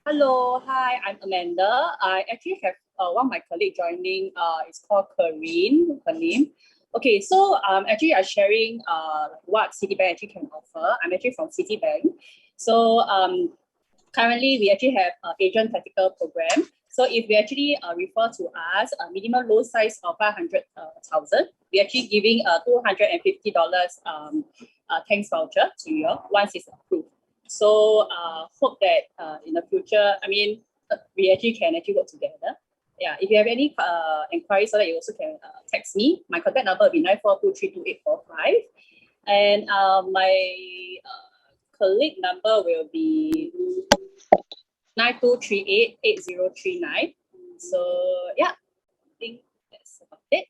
Hello, hi, I'm Amanda. I actually have one of my colleagues joining. It's called Karine, her name. Okay, so actually I'm sharing what Citibank actually can offer. I'm actually from Citibank. So currently we actually have agent tactical program. So if we actually refer to us a minimum loan size of 500,000, we actually giving a $250 thanks voucher to you once it's approved. So hope that in the future, we actually can actually work together. Yeah, if you have any inquiries, so that you also can text me. My contact number will be 942328845, and my colleague number will be 92388039. So yeah, I think that's about it.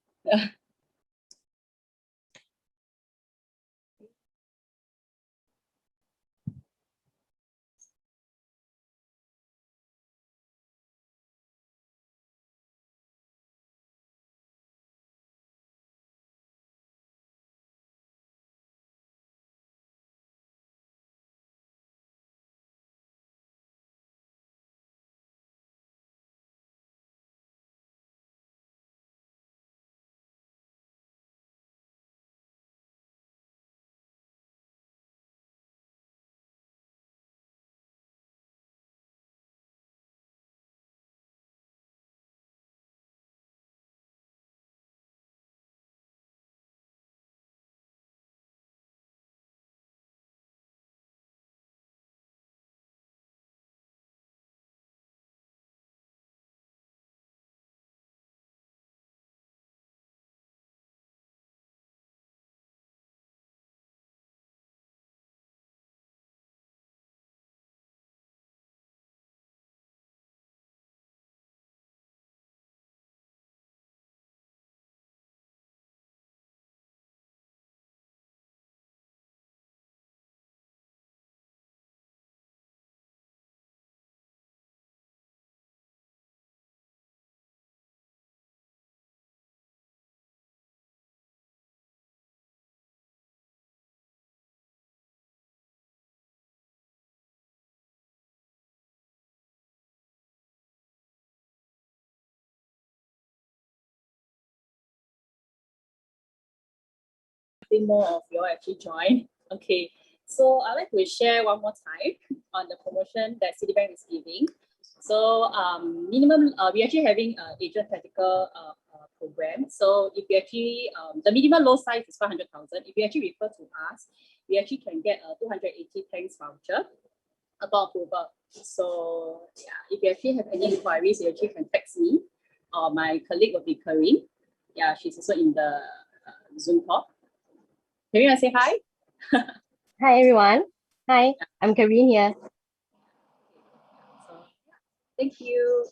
I think more of you all actually join. Okay, so I'd like to share one more time on the promotion that Citibank is giving. So minimum, we're actually having agent tactical program. So if you actually, the minimum loan size is 500,000. If you actually refer to us, we actually can get a 280 thanks voucher about approval. So yeah, if you actually have any inquiries, you actually can text me, or my colleague will be Karin. Yeah, she's also in the Zoom call. Can you say hi? Hi everyone. Hi, I'm Karine here. So, thank you.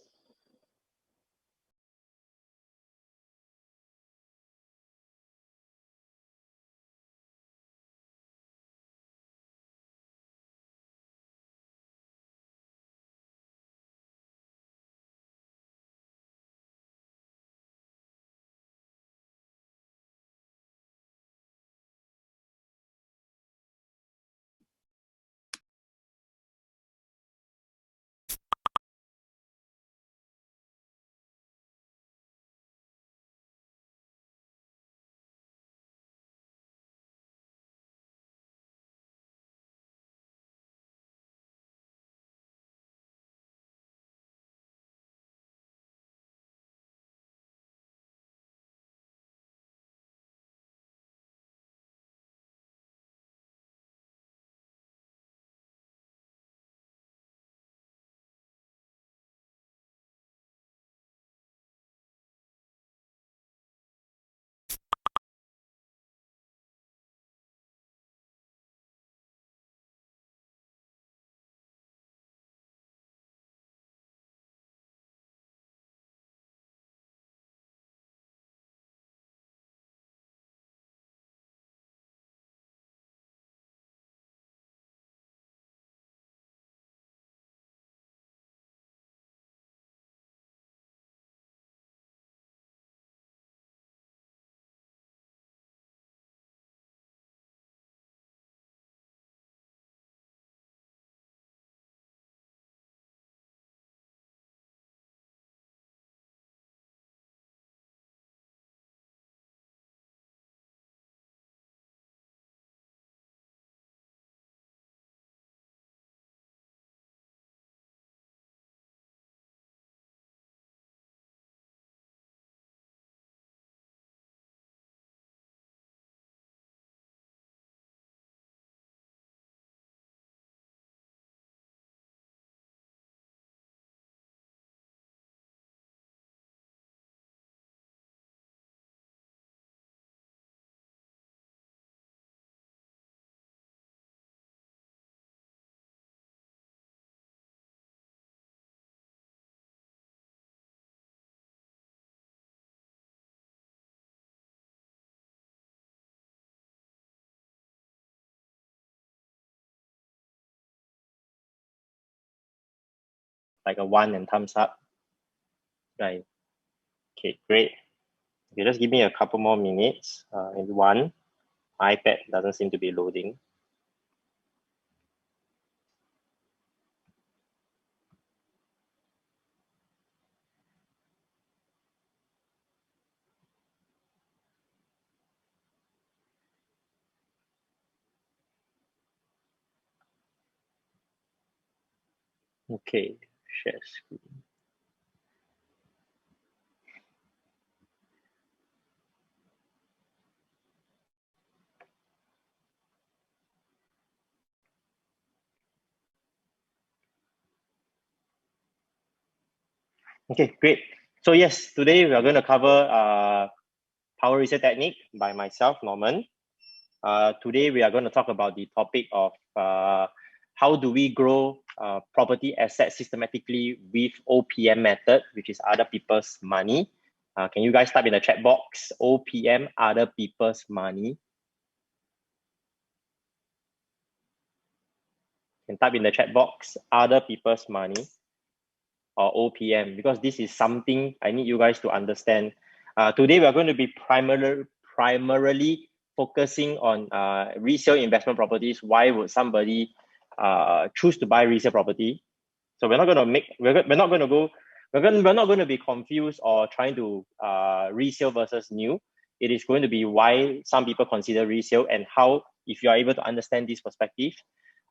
like a 1 and thumbs up. Right. Okay, great. Okay, just give me a couple more minutes. Maybe one. iPad doesn't seem to be loading. Okay, share screen. Okay, great. So yes, today we are going to cover power resale technique by myself, Norman. Today we are going to talk about the topic of how do we grow property assets systematically with OPM method, which is other people's money. Can you guys type in the chat box, OPM, other people's money? Can type in the chat box, other people's money, or OPM, because this is something I need you guys to understand. Today we are going to be primarily focusing on resale investment properties. Why would somebody choose to buy resale property? So we're not going to be confused or trying to resale versus new. It is going to be why some people consider resale, and how, if you are able to understand this perspective,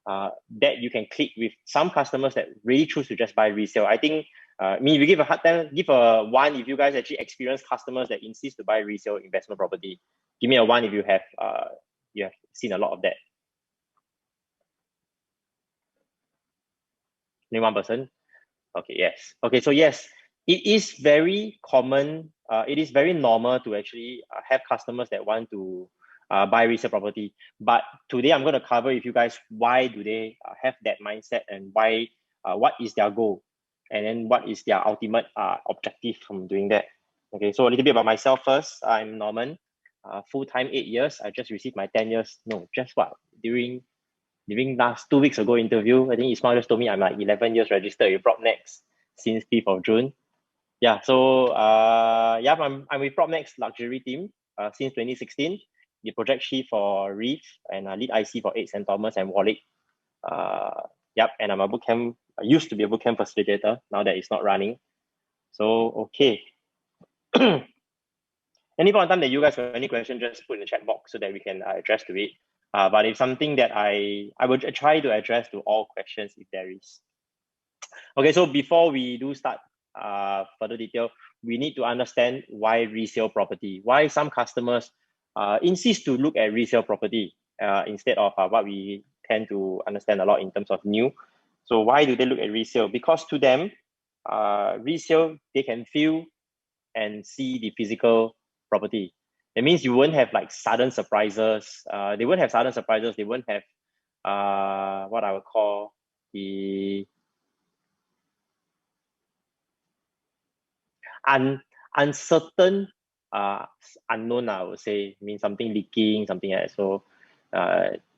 that you can click with some customers that really choose to just buy resale. I think we give a hard time, give a 1 if you guys actually experience customers that insist to buy resale investment property. Give me a 1 if you have seen a lot of that. Only 1 person? Okay, yes. Okay, so yes, it is very common. It is very normal to actually have customers that want to buy resale property. But today I'm going to cover with you guys why do they have that mindset, and why, what is their goal, and then what is their ultimate objective from doing that. Okay, so a little bit about myself first. I'm Norman, full-time 8 years. I just received my 10 years, no, just what, during last 2 weeks ago interview, I think Ismail just told me I'm like 11 years registered with PropNext since 5th of June. Yeah, so yeah, I'm with PropNext luxury team since 2016. The project chief for Reef, and lead IC for 8 St. Thomas and Warwick. Yep, and I'm a bootcamp. I used to be a bootcamp facilitator. Now that it's not running. So okay. Any point of time that you guys have any question, just put in the chat box so that we can address to it. But it's something that I would try to address to all questions if there is. Okay, so before we do start further detail, we need to understand why resale property. Why some customers insist to look at resale property instead of what we tend to understand a lot in terms of new. So why do they look at resale? Because to them, resale, they can feel and see the physical property. That means you won't have like sudden surprises. They won't have sudden surprises. They won't have what I would call the uncertain unknown, I would say, means something leaking, something like that. So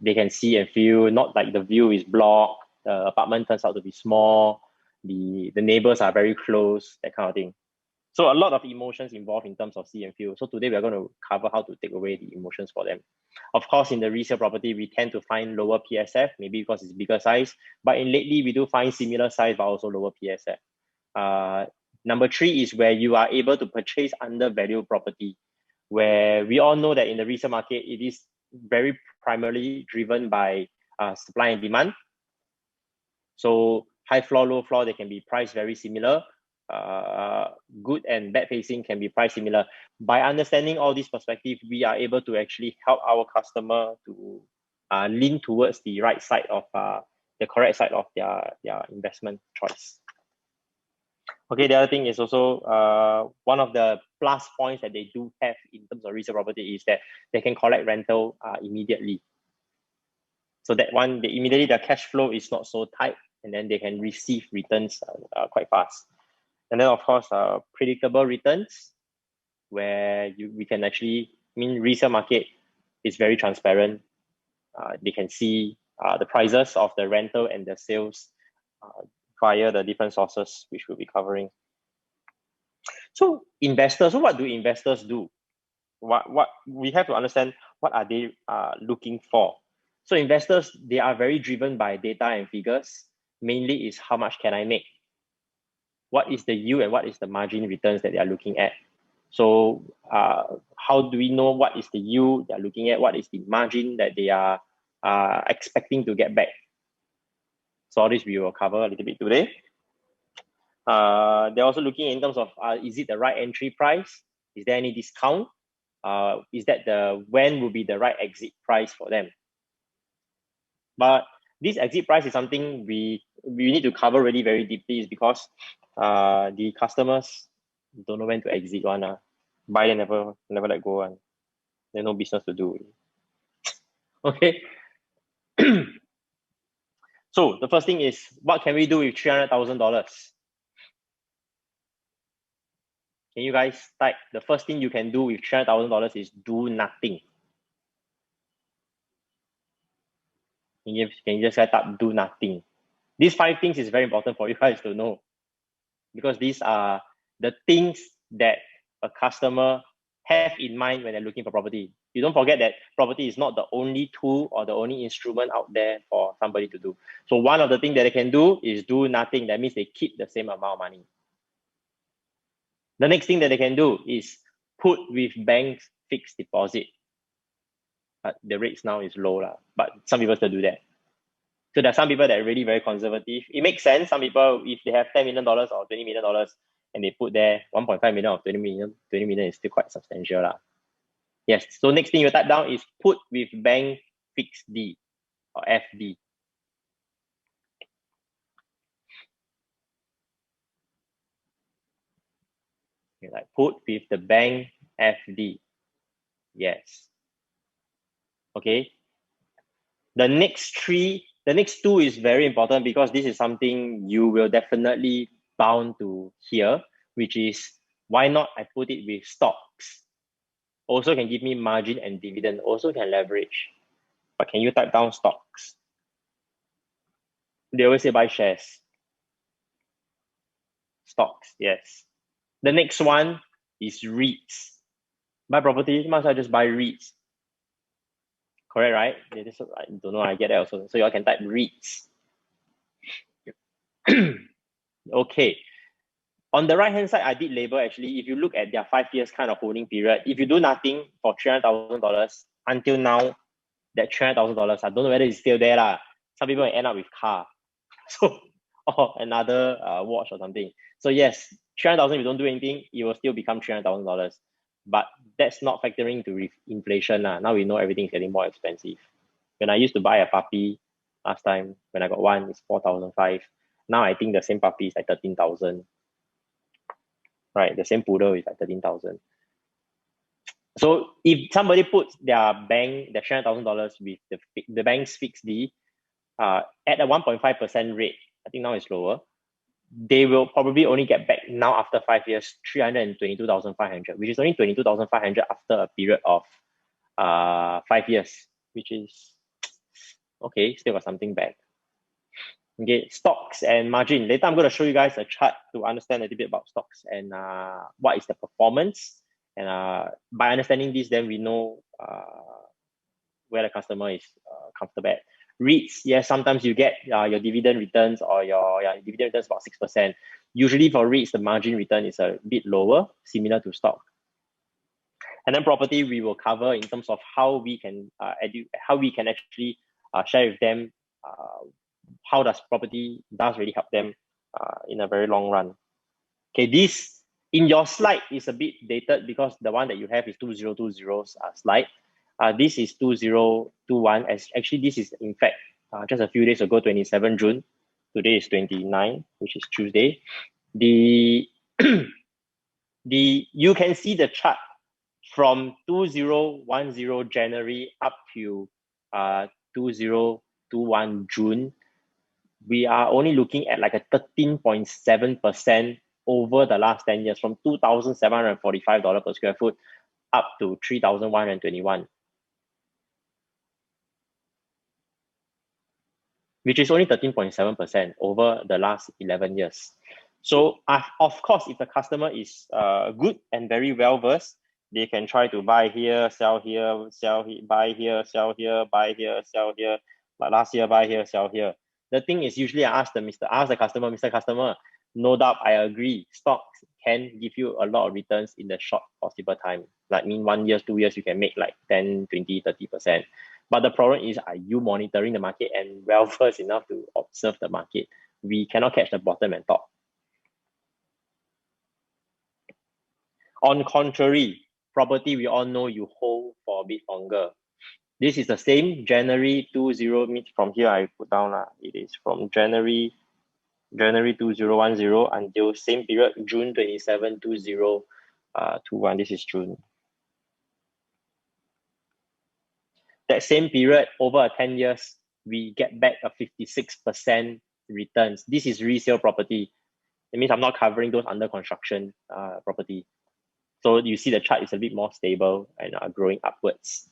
they can see and feel, not like the view is blocked, the apartment turns out to be small, the neighbors are very close, that kind of thing. So a lot of emotions involved in terms of see and feel. So today we are going to cover how to take away the emotions for them. Of course, in the resale property, we tend to find lower PSF, maybe because it's bigger size. But in lately, we do find similar size, but also lower PSF. Number 3 is where you are able to purchase undervalued property, where we all know that in the resale market, it is very primarily driven by supply and demand. So high floor, low floor, they can be priced very similar. Good and bad facing can be priced similar. By understanding all these perspectives, we are able to actually help our customer to lean towards the right side of the correct side of their investment choice. Okay, the other thing is also one of the plus points that they do have in terms of resale property is that they can collect rental immediately. So that one, immediately their cash flow is not so tight, and then they can receive returns quite fast. And then of course, predictable returns, where we can actually, resale market is very transparent. They can see the prices of the rental and the sales via the different sources, which we'll be covering. So investors, so what do investors do? What we have to understand, what are they looking for? So investors, they are very driven by data and figures. Mainly is how much can I make? What is the yield and what is the margin returns that they are looking at? So how do we know what is the yield they are looking at? What is the margin that they are expecting to get back? So all this we will cover a little bit today. They're also looking in terms of is it the right entry price? Is there any discount? Is that when will be the right exit price for them? But this exit price is something we need to cover really very deeply, is because the customers don't know when to exit one. Buy and never let go one. There's no business to do. Okay. So the first thing is, what can we do with $300,000? Can you guys type? The first thing you can do with $300,000 is do nothing. Can you just type do nothing? These 5 things is very important for you guys to know, because these are the things that a customer have in mind when they're looking for property. You don't forget that property is not the only tool or the only instrument out there for somebody to do. So one of the things that they can do is do nothing. That means they keep the same amount of money. The next thing that they can do is put with banks fixed deposit. But the rates now is low, but some people still do that. So there are some people that are really very conservative. It makes sense. Some people, if they have $10 million or $20 million and they put there 1.5 million or 20 million is still quite substantial. Yes. So next thing you type down is put with bank fixed D or FD. Like put with the bank FD. Yes. Okay. The next two is very important, because this is something you will definitely bound to hear, which is, why not I put it with stocks? Also can give me margin and dividend, also can leverage. But can you type down stocks? They always say buy shares. Stocks, yes. The next one is REITs. Buy property, might as well just buy REITs. Correct, right? I don't know, I get that also. So you all can type REITs. Okay. On the right hand side, I did label, actually, if you look at their 5 years kind of holding period, if you do nothing for $300,000 until now, that $300,000, I don't know whether it's still there. Some people end up with car, so or another watch or something. So yes, 300,000, if you don't do anything, it will still become $300,000. But that's not factoring into inflation. Now we know everything is getting more expensive. When I used to buy a puppy last time, when I got one, it's 4,500. Now I think the same puppy is like 13,000. Right, the same poodle is like 13,000. So if somebody puts their bank, the $300,000 with the bank's fixed D at a 1.5% rate, I think now it's lower, they will probably only get back now after 5 years 322,500, which is only 22,500 after a period of 5 years, which is okay, still got something back. Okay, stocks and margin. Later, I'm going to show you guys a chart to understand a little bit about stocks and what is the performance. And by understanding this, then we know where the customer is comfortable at. REITs, yes, sometimes you get your dividend returns, or your dividend returns about 6%. Usually for REITs, the margin return is a bit lower, similar to stock. And then property, we will cover in terms of how we can actually share with them how does property really help them in a very long run. Okay, this in your slide is a bit dated, because the one that you have is 2020's slide. This is 2021. Actually, this is in fact just a few days ago, 27 June. Today is 29, which is Tuesday. You can see the chart from 2010 January up to 2021 June. We are only looking at like a 13.7% over the last 10 years, from $2,745 per square foot up to $3,121. which is only 13.7% over the last 11 years. So of course, if the customer is good and very well versed, they can try to buy here, sell here, buy here, sell here, buy here, sell here. Like last year, buy here, sell here. The thing is, usually I ask the customer, Mr. Customer, no doubt I agree, stocks can give you a lot of returns in the short possible time. Like 1 year, 2 years, you can make like 10, 20, 30%. But the problem is, are you monitoring the market and well versed enough to observe the market? We cannot catch the bottom and top. On contrary, property, we all know you hold for a bit longer. This is the same January 20, from here I put down, it is from January 2010 until same period, June 27, 2021. This is June. That same period, over 10 years, we get back a 56% returns. This is resale property. It means I'm not covering those under construction property. So you see the chart is a bit more stable and growing upwards.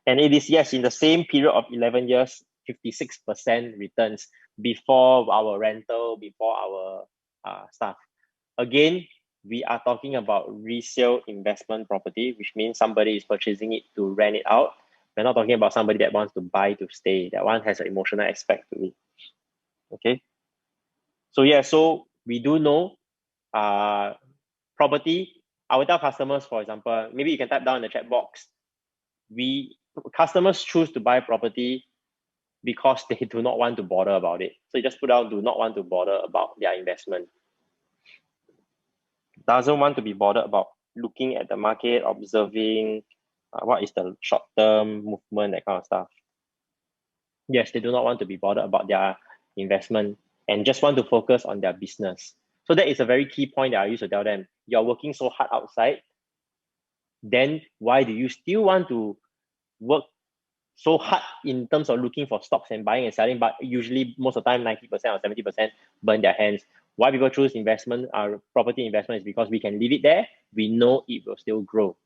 And it is, yes, in the same period of 11 years, 56% returns before our rental, before our stuff. Again, we are talking about resale investment property, which means somebody is purchasing it to rent it out. We're not talking about somebody that wants to buy to stay. That one has an emotional aspect to it. Okay. So yeah, so we do know property. I will tell customers, for example, maybe you can type down in the chat box. Customers choose to buy property because they do not want to bother about it. So you just put down, do not want to bother about their investment. Doesn't want to be bothered about looking at the market, observing what is the short-term movement, that kind of stuff. Yes, they do not want to be bothered about their investment and just want to focus on their business. So that is a very key point that I used to tell them. You're working so hard outside, then why do you still want to work so hard in terms of looking for stocks and buying and selling, but usually most of the time 90% or 70% burn their hands? Why people choose investment, property investment, is because we can leave it there. We know it will still grow.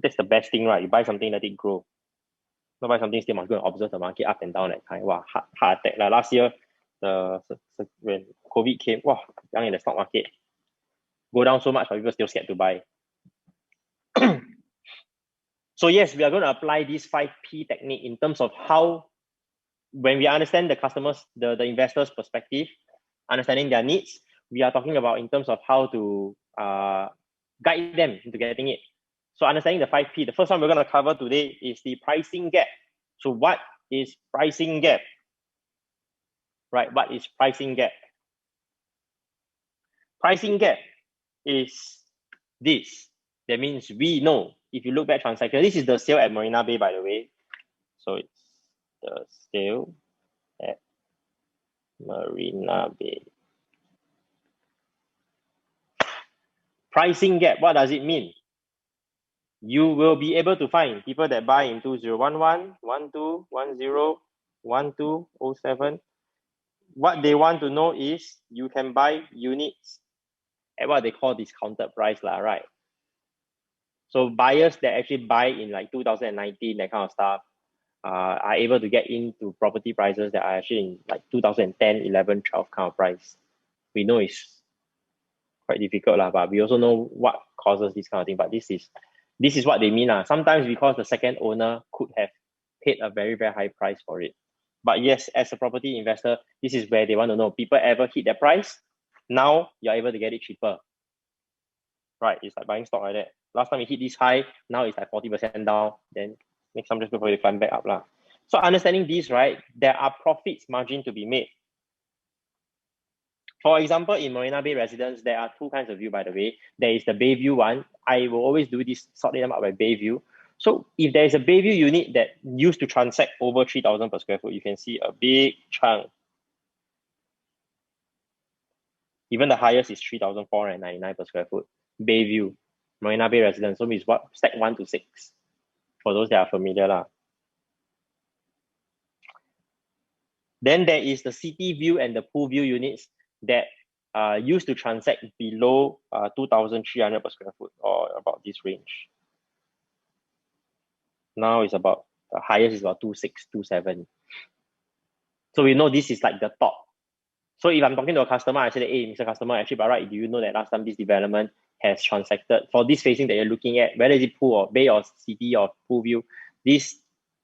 That's the best thing, right? You buy something, let it grow. Not buy something, still must go and observe the market up and down that kind. Wow, heart attack. Like last year, when COVID came, wow, down in the stock market, go down so much, but people still scared to buy. So yes, we are going to apply this 5P technique in terms of how, when we understand the customers, the investors' perspective, understanding their needs, we are talking about in terms of how to guide them into getting it. So understanding the 5P, the first one we're going to cover today is the pricing gap. So what is pricing gap? Right, what is pricing gap? Pricing gap is this. That means we know, if you look back transaction, this is the sale at Marina Bay, by the way. So it's the sale at Marina Bay. Pricing gap, what does it mean? You will be able to find people that buy in 2011, 12, 10, 12, 07. What they want to know is you can buy units at what they call discounted price, right? So buyers that actually buy in like 2019, that kind of stuff, are able to get into property prices that are actually in like 2010, 11, 12 kind of price. We know it's quite difficult, but we also know what causes this kind of thing. But this is what they mean. Sometimes because the second owner could have paid a very, very high price for it. But yes, as a property investor, this is where they want to know, people ever hit their price? Now you're able to get it cheaper. Right, it's like buying stock like that. Last time it hit this high, now it's like 40% down. Then next time just go for it to climb back up. So understanding this, right, there are profits margin to be made. For example, in Marina Bay Residence, there are two kinds of view, by the way. There is the Bayview one. I will always do this, sort them out by Bayview. So if there is a Bayview unit that used to transact over 3,000 per square foot, you can see a big chunk. Even the highest is 3,499 per square foot. Bayview, Marina Bay Residence. So it's what? Stack 1 to 6. For those that are familiar. Then there is the city view and the pool view units that used to transact below 2,300 per square foot, or about this range. Now it's about The highest is about 26, 27. So we know this is like the top. So if I'm talking to a customer, I say, hey, Mr. Customer, actually, by right, do you know that last time this development has transacted for this facing that you're looking at, whether it's pool or bay or city or pool view, this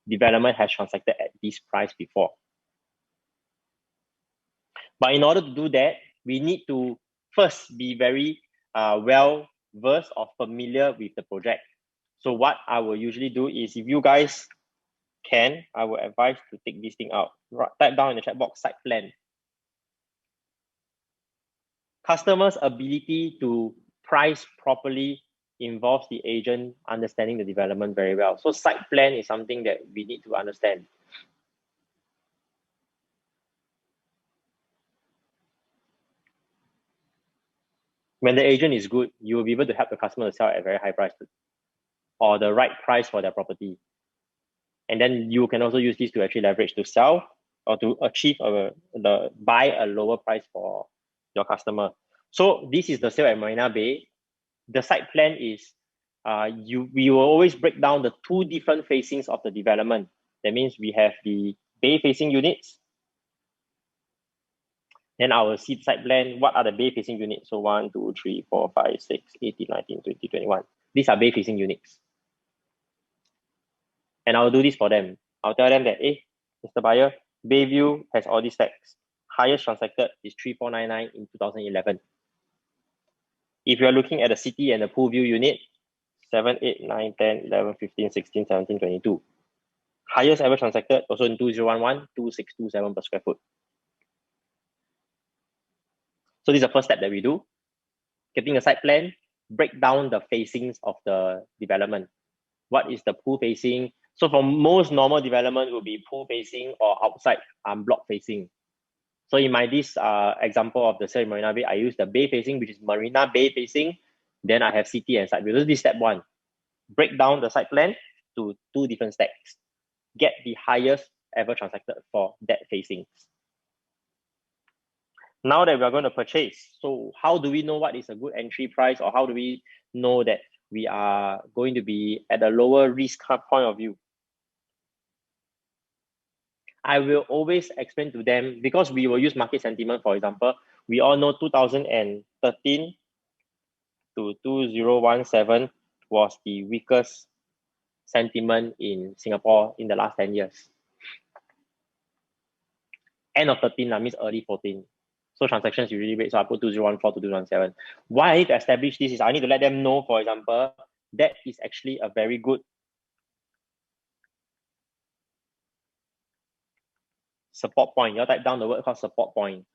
development has transacted at this price before. But in order to do that, we need to first be very well versed or familiar with the project. So what I will usually do is, if you guys can, I will advise to take this thing out. Type down in the chat box, site plan. Customers' ability to price properly involves the agent understanding the development very well. So site plan is something that we need to understand. When the agent is good, you will be able to help the customer to sell at a very high price or the right price for their property. And then you can also use this to actually leverage to sell or to achieve buy a lower price for your customer. So this is the sale at Marina Bay. The site plan is we will always break down the two different facings of the development. That means we have the bay facing units. Then I will see site plan, what are the bay facing units? So 1, 2, 3, 4, 5, 6, 18, 19, 20, 21. These are bay facing units. And I'll do this for them. I'll tell them that, hey, Mr. Buyer, Bayview has all these facts. Highest transacted is 3499 in 2011. If you're looking at the city and the pool view unit, 7, 8, 9, 10, 11, 15, 16, 17, 22. Highest ever transacted also in 2011, 2627 per square foot. So this is the first step that we do. Getting a site plan, break down the facings of the development. What is the pool facing? So for most normal development, it will be pool facing or outside block facing. So in my this example of the sale in Marina Bay, I use the bay facing, which is Marina Bay facing. Then I have city and site view. This is step one. Break down the site plan to two different stacks. Get the highest ever transacted for that facing. Now that we are going to purchase, so how do we know what is a good entry price, or how do we know that we are going to be at a lower risk point of view? I will always explain to them, because we will use market sentiment, for example. We all know 2013 to 2017 was the weakest sentiment in Singapore in the last 10 years. End of 13 means early 14. So transactions usually rate, so I put 2014 to 2017. Why I need to establish this is I need to let them know, for example, that is actually a very good support point. You type down the word called support point.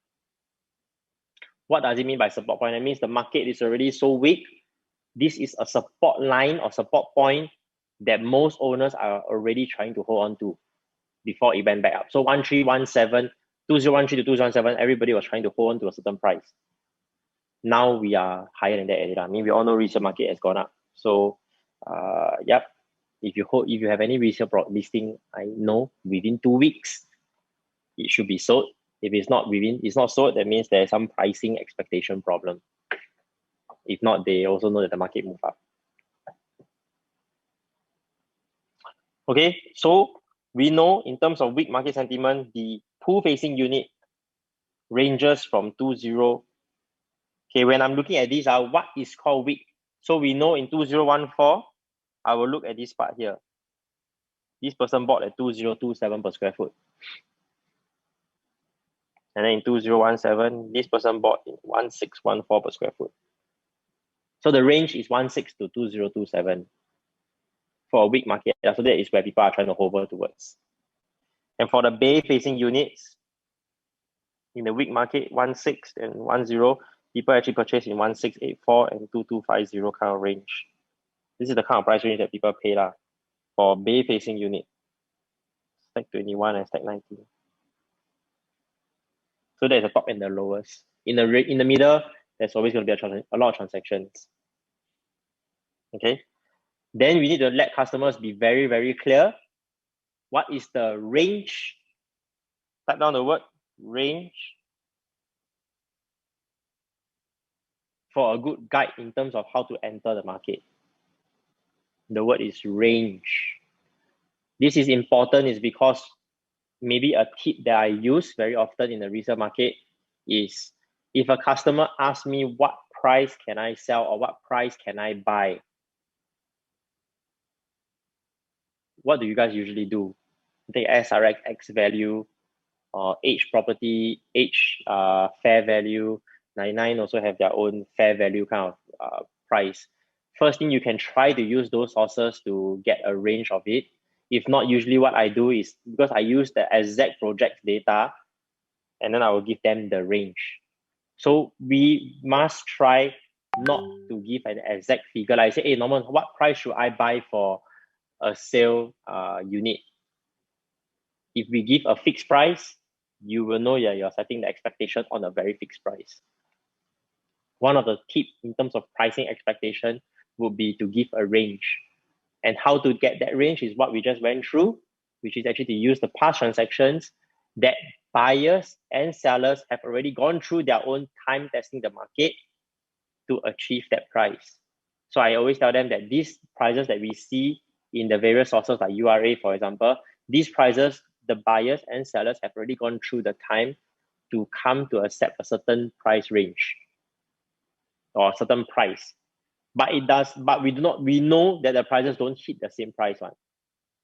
What does it mean by support point? It means the market is already so weak. This is a support line or support point that most owners are already trying to hold on to before it went back up. So 1317, 2013 to 2017, everybody was trying to hold on to a certain price. Now we are higher than that. I mean, we all know resale market has gone up. So, yep. If you have any resale listing, I know within 2 weeks it should be sold. If it's not sold, that means there's some pricing expectation problem. If not, they also know that the market move up. Okay, so we know in terms of weak market sentiment, the pool facing unit ranges from 20. Okay, when I'm looking at this, what is called weak? So we know in 2014, I will look at this part here. This person bought at 2027 per square foot. And then in 2017, this person bought in 1614 per square foot. So the range is 16 to 2027 for a weak market. So that is where people are trying to hover towards. And for the bay facing units, in the weak market, 16 and 10, people actually purchase in 1684 and 2250 kind of range. This is the kind of price range that people pay for bay facing unit. Stack 21 and stack 19. So that's the top and the lowest. In the middle, there's always going to be a lot of transactions. Okay. Then we need to let customers be very, very clear. What is the range? Type down the word range for a good guide in terms of how to enter the market. The word is range. This is important is because maybe a tip that I use very often in the resale market is if a customer asks me what price can I sell or what price can I buy, what do you guys usually do? Take SRX X value or H property, H fair value. 99 also have their own fair value kind of price. First thing, you can try to use those sources to get a range of it. If not, usually what I do is because I use the exact project data and then I will give them the range. So we must try not to give an exact figure. Like I say, hey, Norman, what price should I buy for a sale unit? If we give a fixed price, you will know you're setting the expectation on a very fixed price. One of the tips in terms of pricing expectation would be to give a range. And how to get that range is what we just went through, which is actually to use the past transactions that buyers and sellers have already gone through their own time testing the market to achieve that price. So I always tell them that these prices that we see in the various sources like URA, for example, these prices, the buyers and sellers have already gone through the time to come to accept a certain price range or a certain price. But we know that the prices don't hit the same price one.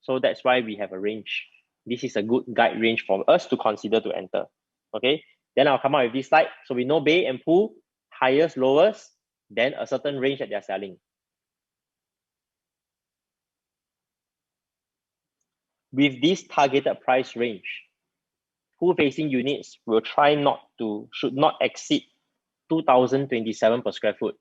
So that's why we have a range. This is a good guide range for us to consider to enter. Okay, then I'll come out with this slide. So we know bay and pool, highest, lowest, then a certain range that they're selling. With this targeted price range, pool facing units will try should not exceed 2027 per square foot.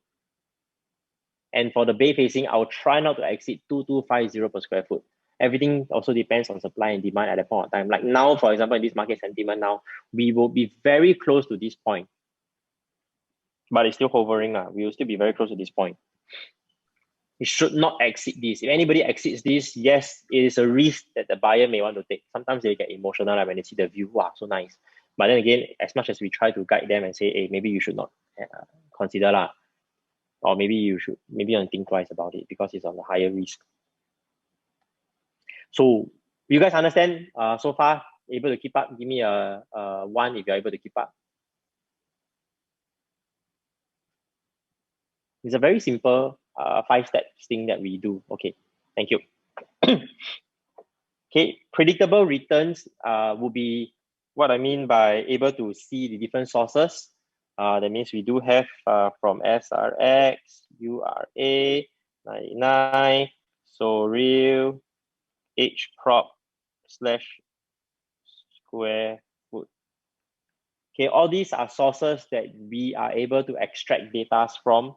And for the bay facing, I'll try not to exceed 2250 per square foot. Everything also depends on supply and demand at that point of time. Like now, for example, in this market sentiment now, we will be very close to this point. But it's still hovering. We will still be very close to this point. It should not exceed this. If anybody exceeds this, yes, it is a risk that the buyer may want to take. Sometimes they get emotional when they see the view. Wow, so nice. But then again, as much as we try to guide them and say, hey, maybe you should not consider lah. Or maybe you want to think twice about it because it's on the higher risk. So you guys understand so far? Able to keep up? Give me a 1 if you're able to keep up. It's a very simple 5-step thing that we do. Okay, thank you. Okay, predictable returns will be what I mean by able to see the different sources. That means we do have from SRX, URA, 99, so real, H prop / square foot. Okay, all these are sources that we are able to extract data from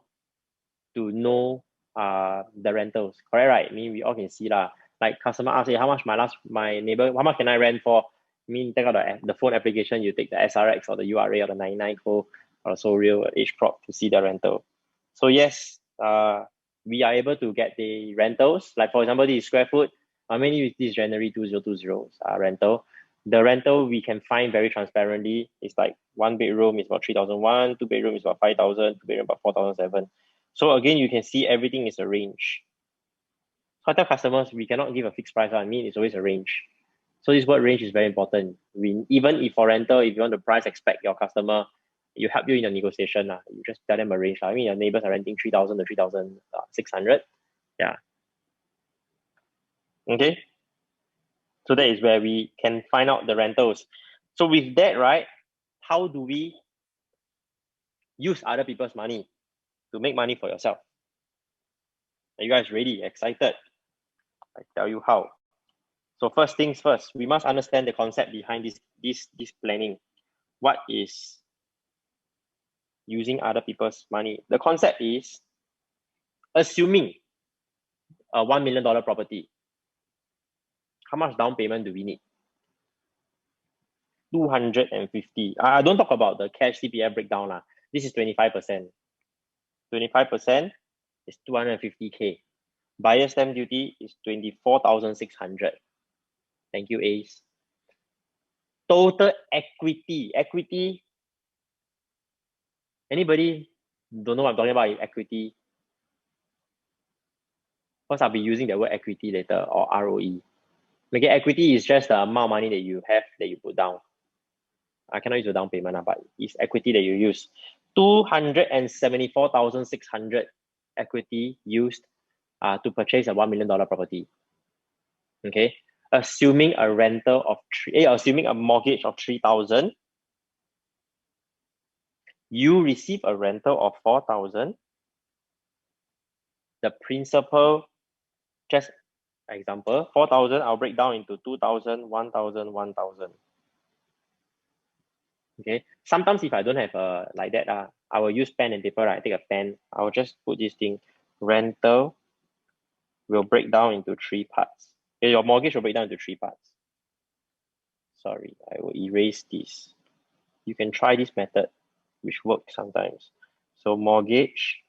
to know the rentals. Correct, right? I mean, we all can see lah. Like customer ask, hey, how much my neighbor, how much can I rent for? I mean, take out the phone application, you take the SRX or the URA or the 99 code or so real H prop to see the rental. So yes, we are able to get the rentals. Like for example, this square foot, mainly this January 2020 rental. The rental we can find very transparently. It's like 1 bedroom is about 3,001, 2 bedroom is about 5,000, 2 bedroom about 4,007. So again, you can see everything is a range. So I tell customers, we cannot give a fixed price. I mean, it's always a range. So this word range is very important. Even if for rental, if you want to price expect your customer, you help you in the negotiation. You just tell them a range. I mean, your neighbors are renting 3,000 to 3,600. Yeah. Okay. So that is where we can find out the rentals. So with that, right, how do we use other people's money to make money for yourself? Are you guys ready? Excited? I tell you how. So first things first, we must understand the concept behind this planning. What is using other people's money? The concept is assuming a $1 million property. How much down payment do we need? 250. I don't talk about the cash CPF breakdown lah. This is 25%. 25% is 250K. Buyer stamp duty is 24,600. Thank you, Ace. Total equity. Equity. Anybody don't know what I'm talking about? Equity. Because I'll be using the word equity later or ROE. Okay, equity is just the amount of money that you have that you put down. I cannot use the down payment, but it's equity that you use. 274,600 equity used to purchase a $1 million property. Okay, assuming a rental of assuming a mortgage of 3,000, you receive a rental of 4,000. The principal, just example, 4,000, I'll break down into 2,000, 1,000, 1,000. Okay, sometimes if I don't have like that, I will use pen and paper, right? I take a pen, I will just put this thing, rental will break down into 3 parts. Okay, your mortgage will break down into 3 parts. Sorry, I will erase this. You can try this method, which works sometimes. So mortgage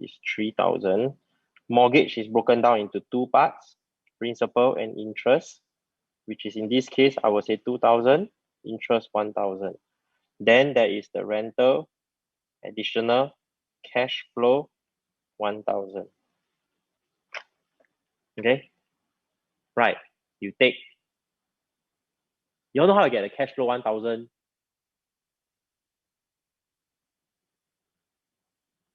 is 3,000. Mortgage is broken down into 2 parts, principal and interest, which is in this case, I will say 2,000, interest 1,000. Then there is the rental, additional cash flow 1,000. Okay, right. You all know how to get the cash flow 1,000.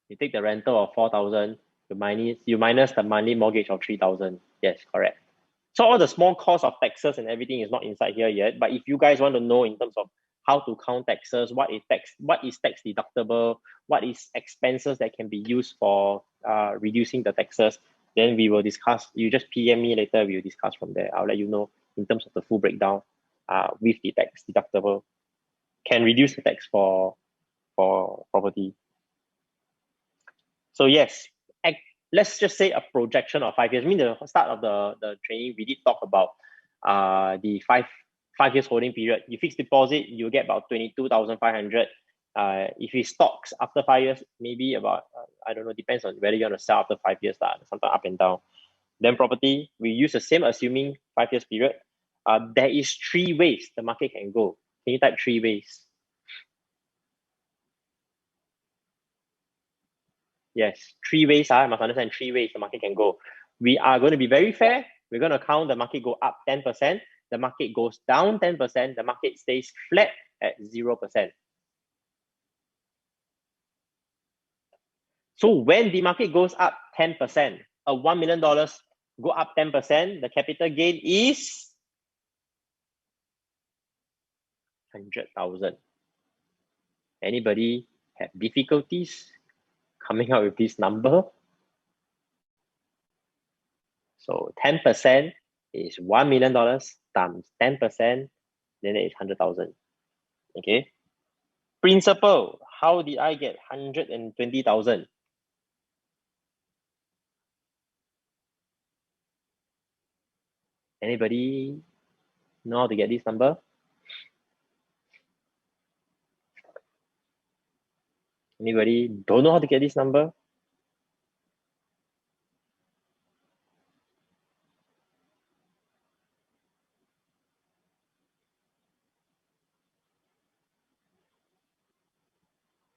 You take the rental of 4,000, you minus the monthly mortgage of 3,000. Yes, correct. So all the small costs of taxes and everything is not inside here yet. But if you guys want to know in terms of how to count taxes, what is tax deductible, what is expenses that can be used for reducing the taxes, then we will discuss. You just PM me later, we'll discuss from there. I'll let you know in terms of the full breakdown with the tax deductible. Can reduce the tax for property. So yes, let's just say a projection of 5 years. I mean, the start of the training, we did talk about the five years holding period. You fix deposit, you get about 22,500. If it stocks after 5 years, maybe about I don't know, depends on whether you want to sell after 5 years. Sometimes up and down. Then property, we use the same assuming 5 years period. There is 3 ways the market can go. Can you type 3 ways? Yes, 3 ways. I must understand 3 ways the market can go. We are going to be very fair. We're going to count the market go up 10%, the market goes down 10%, the market stays flat at 0%. So when the market goes up 10%, a $1 million go up 10%, the capital gain is 100,000. Anybody have difficulties coming up with this number? So 10% is $1 million times 10%, then it is 100,000. Okay. Principal, how did I get 120,000? Anybody know how to get this number? Anybody don't know how to get this number?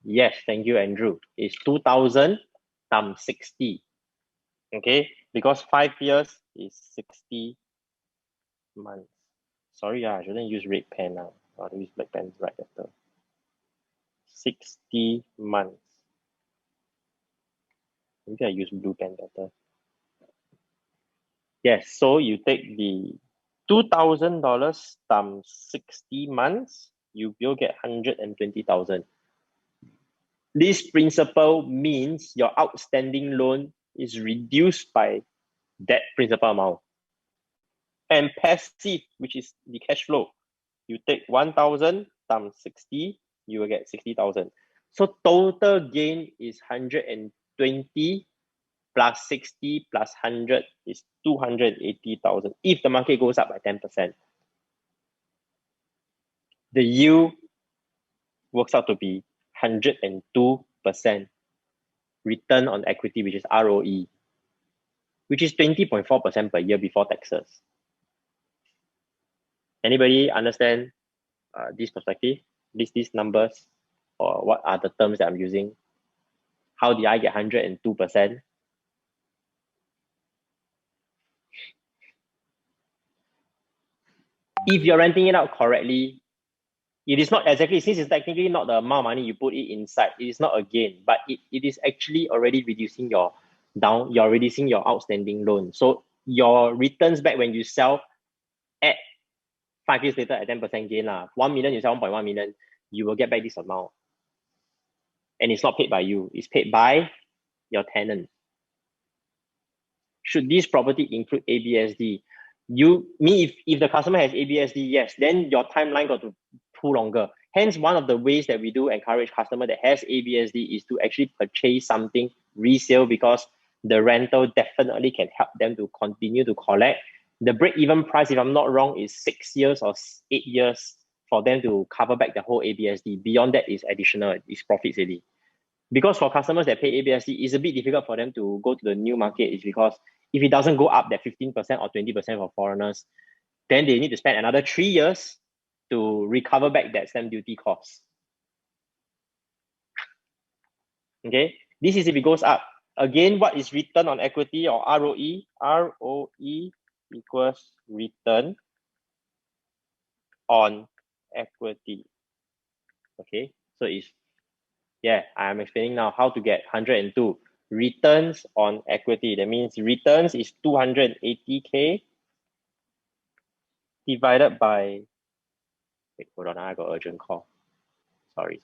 Yes, thank you, Andrew. It's 2,000 times 60. Okay, because 5 years is 60 months. Sorry, I shouldn't use red pen now. I'll use black pen, right better. 60 months. Maybe I use blue pen better. Yes, so you take the $2,000 times 60 months, you will get 120,000. This principal means your outstanding loan is reduced by that principal amount. And passive, which is the cash flow, you take 1,000 times 60, you will get 60,000. So total gain is 120 plus 60 plus 100 is 280,000 if the market goes up by 10%. The yield works out to be 102% return on equity, which is ROE, which is 20.4% per year before taxes. Anybody understand this perspective, these numbers, or what are the terms that I'm using? How did I get 102%? If you're renting it out correctly, it is not exactly, since it's technically not the amount of money you put it inside, it is not a gain, but it is actually already reducing you're reducing your outstanding loan. So your returns back when you sell at 5 years later at 10% gain, 1 million, you sell 1.1 million, you will get back this amount. And it's not paid by you, it's paid by your tenant. Should this property include ABSD? If the customer has ABSD, yes, then your timeline got to pull longer. Hence, one of the ways that we do encourage customer that has ABSD is to actually purchase something resale, because the rental definitely can help them to continue to collect. The break-even price, if I'm not wrong, is 6 years or 8 years for them to cover back the whole ABSD. Beyond that is additional, is profits really. Because for customers that pay ABSD, it's a bit difficult for them to go to the new market, is because if it doesn't go up that 15% or 20% for foreigners, then they need to spend another 3 years to recover back that stamp duty cost. Okay, this is if it goes up. Again, what is return on equity, or ROE? ROE equals return on equity. Okay, so it's, yeah, I'm explaining now how to get 102 returns on equity. That means returns is 280K divided by, wait, hold on, I got urgent call. Sorry.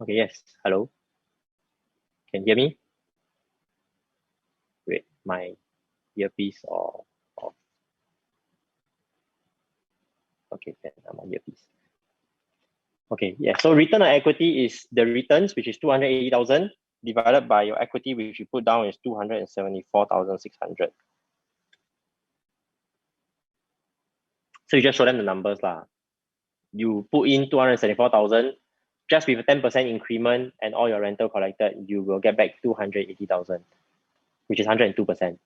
Okay, yes, hello. Can you hear me? Wait, my earpiece or off? Okay, then I'm on earpiece. Okay, yeah, so return on equity is the returns, which is 280,000, divided by your equity, which you put down is 274,600. So you just show them the numbers lah. You put in 274,000, just with a 10% increment and all your rental collected, you will get back 280,000, which is 102%.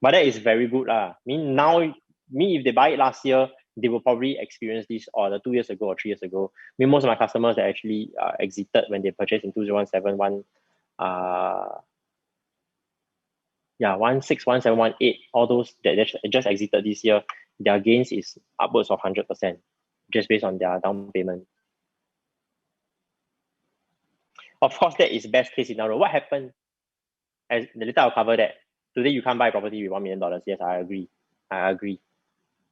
But that is very good lah. If they buy it last year, they will probably experience this, or the 2 years ago or 3 years ago. Most of my customers that actually exited when they purchased in 2017, 16, 17, 18, all those that just exited this year, their gains is upwards of 100%, just based on their down payment. Of course, that is best case scenario. What happened? As later I'll cover that. Today you can't buy a property with $1 million. Yes, I agree.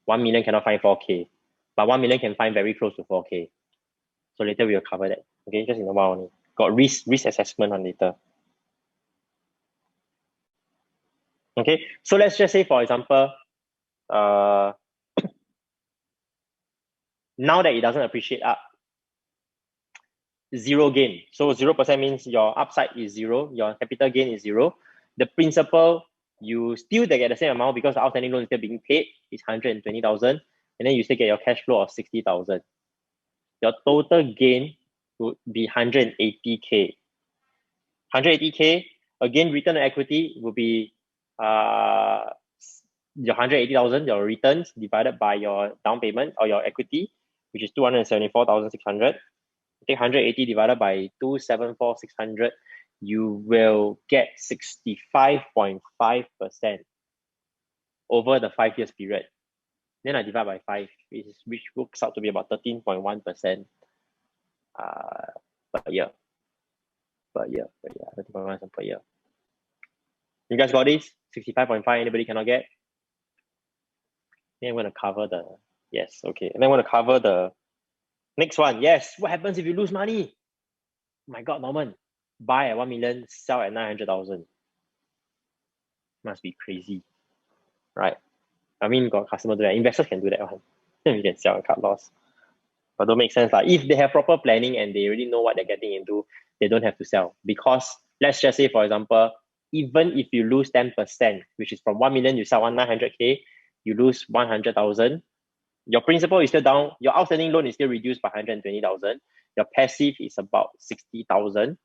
1 million cannot find 4K, but 1 million can find very close to 4K. So later we will cover that. Okay, just in a while only. Got risk assessment on later. Okay, so let's just say, for example, now that it doesn't appreciate up, zero gain. So 0% means your upside is zero, your capital gain is zero. The principal, you still get the same amount because the outstanding loan is still being paid, is 120,000, and then you still get your cash flow of 60,000. Your total gain would be 180K. 180K, again, return on equity will be your 180,000, your returns divided by your down payment or your equity, which is 274,600. Take 180 divided by 274,600, you will get 65.5% over the 5 years period. Then I divide by 5, which works out to be about 13.1% per year. 13.1% per year. You guys got this? 65.5, anybody cannot get? Then I'm going to cover the, yes, okay. And then I'm going to cover the next one. Yes, what happens if you lose money? Oh my God, Norman, buy at 1 million, sell at 900,000. Must be crazy, right? Got customer do that. Investors can do that one. You can sell and cut loss. But don't make sense. If they have proper planning and they really know what they're getting into, they don't have to sell. Because let's just say, for example, even if you lose 10%, which is from 1 million, you sell 900K, you lose 100,000. Your principal is still down. Your outstanding loan is still reduced by 120,000. Your passive is about 60,000.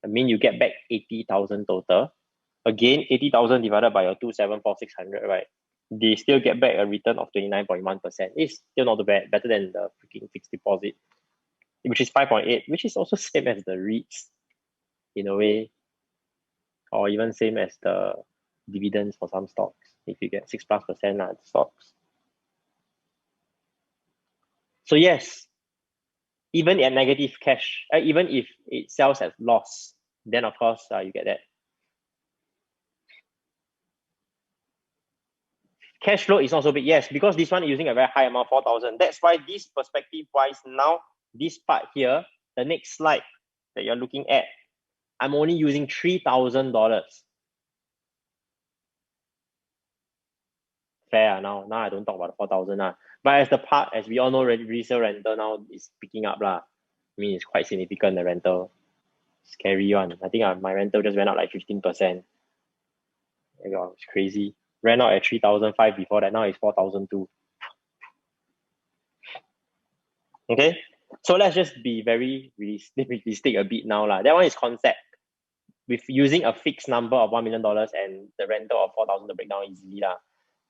I mean, you get back 80,000 total. Again, 80,000 divided by your 274,600, right? They still get back a return of 29.1%. It's still not bad, better than the freaking fixed deposit, which is 5.8, which is also same as the REITs in a way, or even same as the dividends for some stocks. If you get 6+% stocks. So yes, even at negative cash, even if it sells at loss, then of course you get that. Cash flow is not so big. Yes, because this one is using a very high amount, 4,000. That's why this perspective wise, now this part here, the next slide that you're looking at, I'm only using $3,000. Fair now. Now I don't talk about the 4,000. But as the part, as we all know, resale rental now is picking up. I mean, it's quite significant, the rental. Scary one. I think my rental just went up like 15%. It's crazy. Ran out at 3,005 before that. Now it's 4,002. Okay, so let's just be very realistic a bit now. That one is concept. With using a fixed number of $1 million and the rental of 4,000 to break down easily.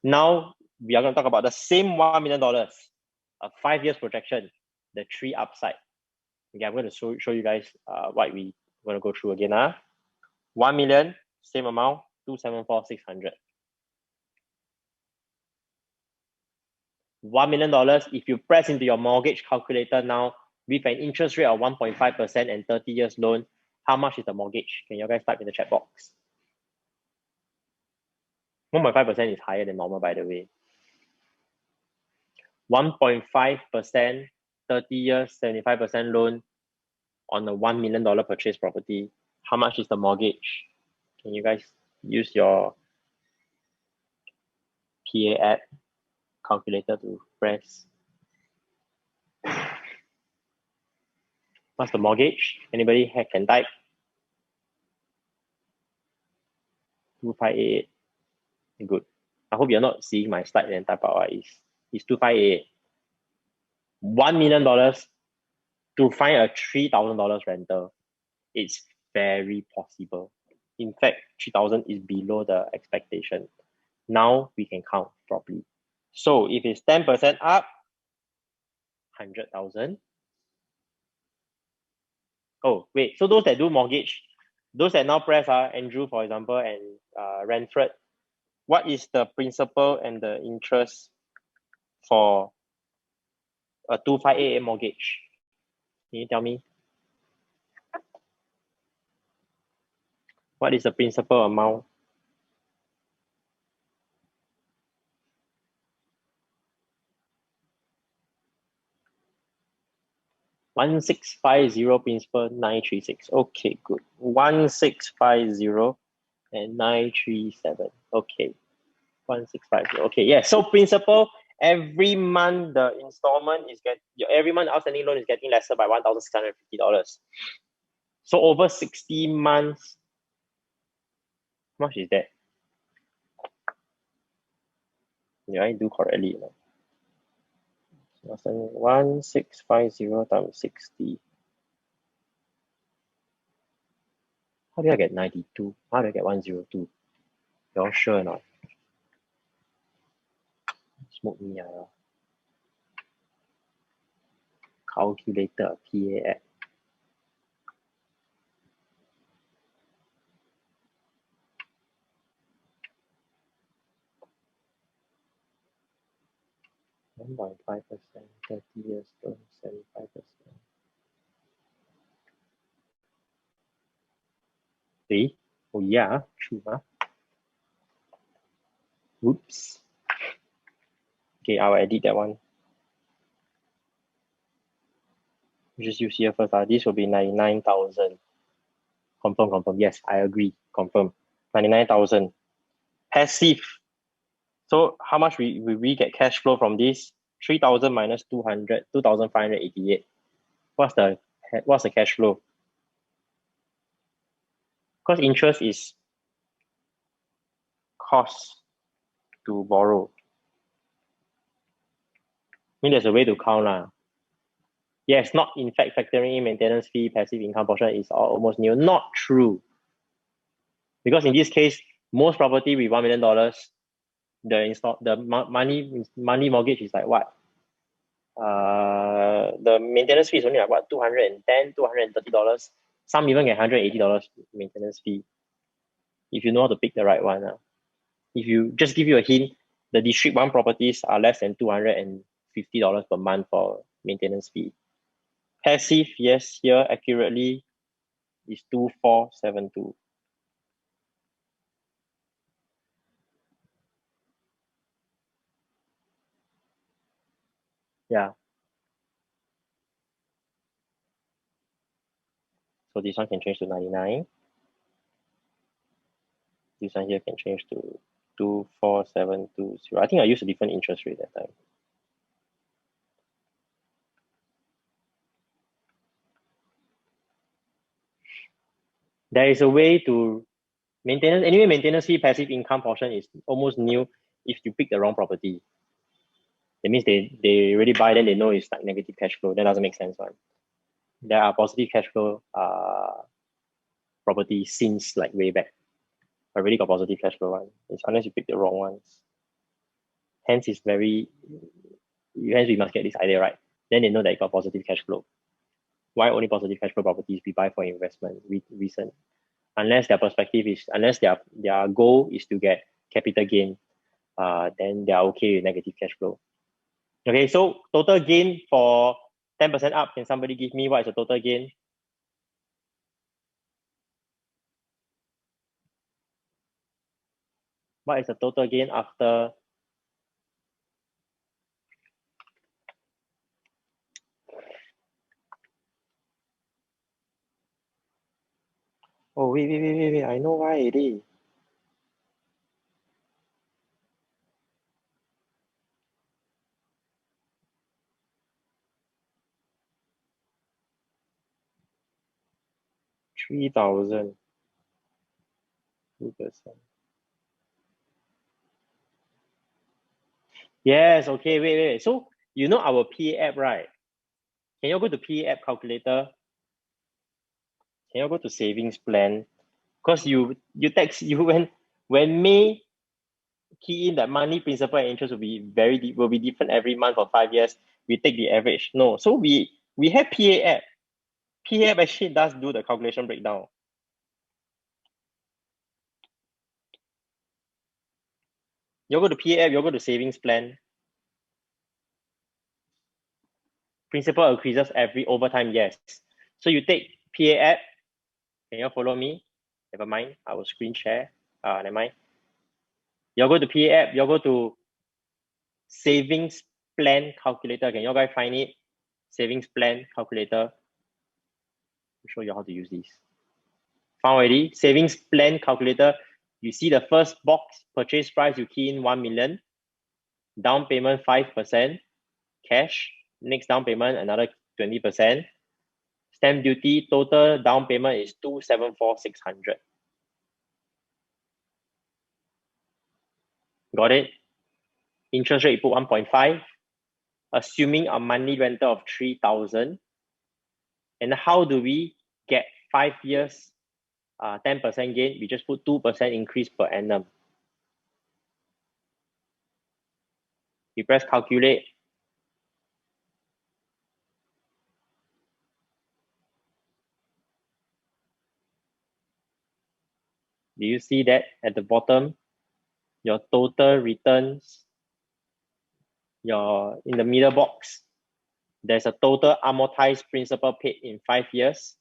Now we are going to talk about the same $1 million, a 5 years projection, the 3 upside. Okay, I'm going to show you guys what we want to go through again. 1 million, same amount, 274,600. $1 million, if you press into your mortgage calculator now with an interest rate of 1.5% and 30 years loan, how much is the mortgage? Can you guys type in the chat box? 1.5% is higher than normal, by the way. 1.5%, 30 years, 75% loan on a $1 million purchase property. How much is the mortgage? Can you guys use your PA app calculator to press? What's the mortgage? Anybody can type? 2588. Good. I hope you're not seeing my slide and type out. It's 2588. $1 million to find a $3,000 rental. It's very possible. In fact, 3,000 is below the expectation. Now we can count properly. So if it's 10% up, 100,000. Oh, wait. So those that do mortgage, those that now press Andrew, for example, and Renfred, what is the principal and the interest for a 2588 mortgage? Can you tell me? What is the principal amount? $1,650 principal 936. Okay, good. 1,650 and 937. Okay. 1,650. Okay, yeah. So principal, every month the installment is every month outstanding loan is getting lesser by $1,650. So over 60 months, how much is that? Did I do correctly? 1,650 times 60. How do I get 92? How do I get 102? You're sure or not? Smoke me out. Calculator, PA app. $1.5%, 30 years, 75%. See? Oh yeah, true. Oops. Okay, I'll edit that one. Just use here first. This will be 99,000. Confirm. Yes, I agree. Confirm. 99,000. Passive. So how much will we get cash flow from this? 3,000 minus 200, 2,588. What's the cash flow? Because interest is cost to borrow. I mean, there's a way to count. Yes, not in fact factoring in maintenance fee, passive income portion is almost new. Not true. Because in this case, most property with $1 million, the money mortgage is like what? The maintenance fee is only like what, $210, $230. Some even get $180 maintenance fee. If you know how to pick the right one. If you just give you a hint, the District 1 properties are less than $250 per month for maintenance fee. Passive, yes, here accurately is 2472. Yeah. So this one can change to 99. This one here can change to 24720. I think I used a different interest rate that time. There is a way to maintenance fee passive income portion is almost new if you pick the wrong property. That means they already buy, then they know it's like negative cash flow. That doesn't make sense, one. There are positive cash flow properties since like way back. Already got positive cash flow one. It's unless you pick the wrong ones. Hence we must get this idea right. Then they know that it got positive cash flow. Why only positive cash flow properties we buy for investment recent? Unless their perspective is, unless their goal is to get capital gain, then they are okay with negative cash flow. Okay, so total gain for 10% up. Can somebody give me what is the total gain? What is the total gain after? Oh, wait. I know why it is. $3,000. 2%. Yes, okay, wait. So you know our PA app, right? Can you go to PA app calculator? Can you go to savings plan? Because you text you when May key in that money principal and interest will be different every month for 5 years. We take the average. No, so we have PA app. PA app actually does do the calculation breakdown. You go to PA app, you go to savings plan. Principal increases over time, yes. So you take PA app. Can you follow me? Never mind, I will screen share. Never mind. You go to PA app, you go to savings plan calculator. Can you guys find it? Savings plan calculator. I'll show you how to use this. Found already? Savings plan calculator. You see the first box, purchase price, you key in 1 million. Down payment 5%. Cash. Next down payment, another 20%. Stamp duty, total down payment is 274,600. Got it? Interest rate, you put 1.5. Assuming a monthly rental of 3,000. And how do we get 5 years 10% gain? We just put 2% increase per annum. You press calculate. Do you see that at the bottom? Your total returns, in the middle box, there's a total amortized principal paid in 5 years.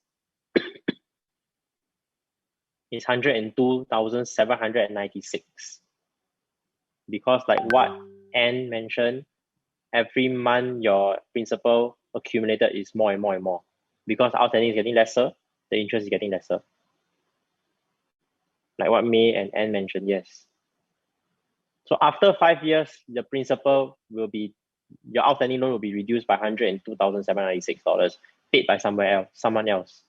It's 102,796. Because like what Anne mentioned, every month your principal accumulated is more and more and more. Because outstanding is getting lesser, the interest is getting lesser. Like what May and Anne mentioned, yes. So after 5 years, the principal will be, your outstanding loan will be reduced by $102,796 paid by someone else.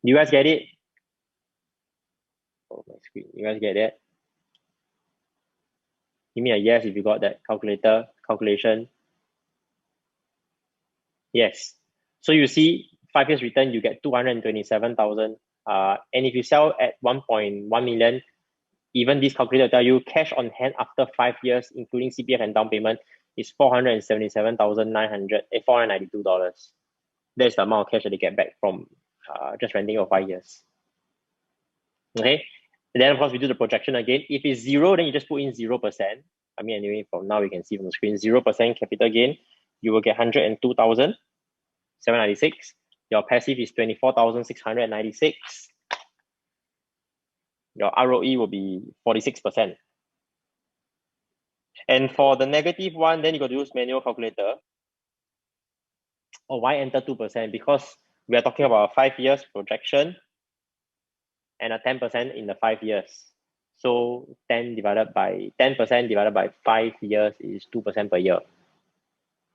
You guys get it? Oh, my screen. You guys get that? Give me a yes if you got that calculation. Yes. So you see 5 years return, you get 227,000. And if you sell at 1.1 million, even this calculator tell you cash on hand after 5 years, including CPF and down payment, is $477,992. That's the amount of cash that they get back from just renting for 5 years. Okay. And then of course we do the projection again. If it's 0, then you just put in 0%. I mean, anyway, from now we can see from the screen, 0% capital gain, you will get 102,796. Your passive is 24,696. Your ROE will be 46%. And for the negative one, then you got to use manual calculator. Oh, why enter 2%? Because we are talking about a 5 years projection and a 10% in the 5 years. So 10% divided by 5 years is 2% per year.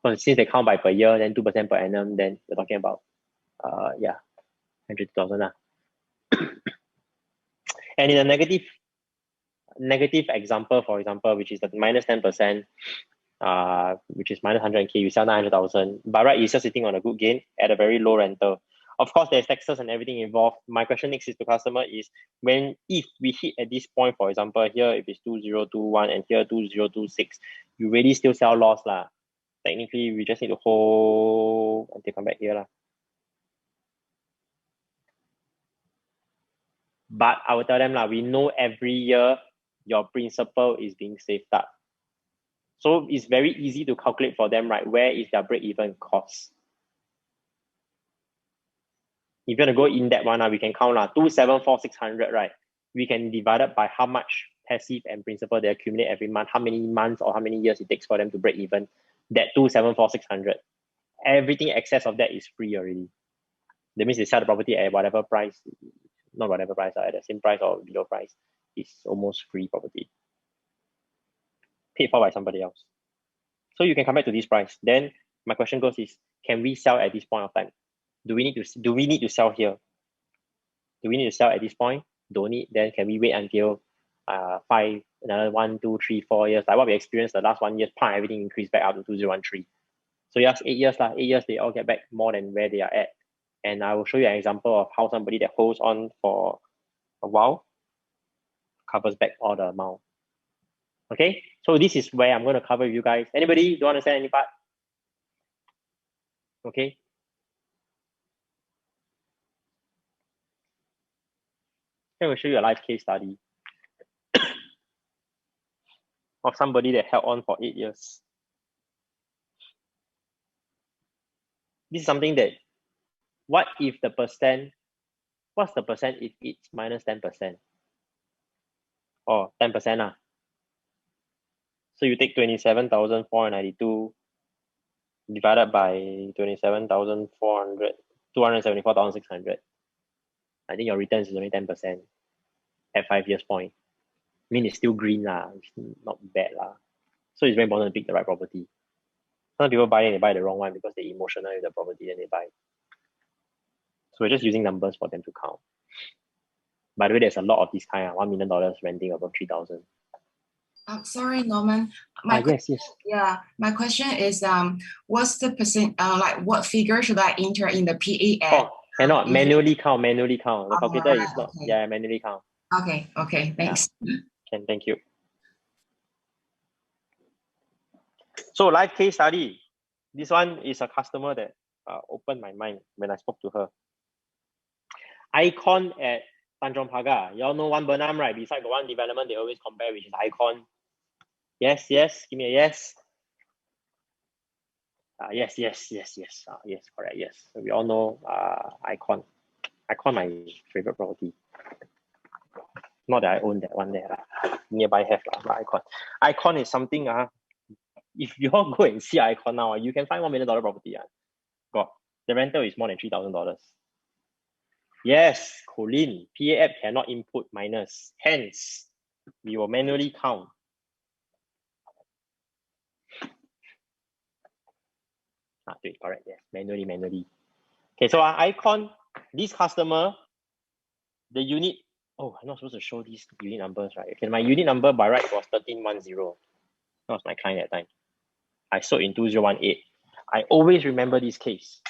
So since they count by per year, then 2% per annum, then we're talking about 100,000. And in a negative example, for example, which is the minus 10%, which is minus 100K, you sell 900,000. By right, you're still sitting on a good gain at a very low rental. Of course, there's taxes and everything involved. My question next is to customer is if we hit at this point, for example, here if it's 2021 and here 2026, you really still sell loss lah. Technically, we just need to hold until come back here lah. But I will tell them lah, we know every year your principal is being saved up. So it's very easy to calculate for them, right? Where is their break-even cost? If you're going to go in that one, we can count 274,600, right? We can divide it by how much passive and principal they accumulate every month, how many months or how many years it takes for them to break even. That 274,600. Everything excess of that is free already. That means they sell the property at whatever price, not whatever price, at the same price or below price. It's almost free property. Paid for by somebody else. So you can come back to this price. Then my question goes is, can we sell at this point of time? Do we need to sell here? Do we need to sell at this point? Don't need. Then can we wait until another 1, 2, 3, 4 years? Like what we experienced the last 1 year, everything increased back up to 2013. So yes, 8 years 8 years, they all get back more than where they are at. And I will show you an example of how somebody that holds on for a while covers back all the amount. Okay, so this is where I'm going to cover with you guys. Anybody don't understand any part? Okay. I will show you a live case study of somebody that held on for 8 years. This is something that, what's the percent if it's minus 10%? Or 10%. So you take 27,492 divided by 27,400, 274,600. I think your returns is only 10% at 5 years point. I mean, it's still green lah. It's not bad lah. So it's very important to pick the right property. Some people buy and they buy the wrong one because they're emotional with the property and they buy. So we're just using numbers for them to count. By the way, there's a lot of this kind of $1 million renting above 3,000. Sorry, Norman. Yes. Yeah, my question is, what's the percent? Like, what figure should I enter in the PAF? Cannot manually count. The calculator is not. Okay. Yeah, manually count. Okay. Thanks. Thank you. So live case study. This one is a customer that opened my mind when I spoke to her. Icon at Tanjong Pagar. Y'all know One Bernam, right? Beside the one development they always compare, which is Icon. Yes. Give me a yes. Yes. Yes, correct. Yes. So we all know Icon. Icon, my favorite property. Not that I own that one there. Nearby have but Icon. Icon is something. If you all go and see Icon now, you can find $1 million property. God, the rental is more than $3,000. Yes, Colin, PAF cannot input minus. Hence, we will manually count. Correct. Yes, manually. Okay, so Icon, this customer, the unit. Oh, I'm not supposed to show these unit numbers, right? Okay, my unit number by right was 1310. That was my client at that time. I sold in 2018. I always remember this case.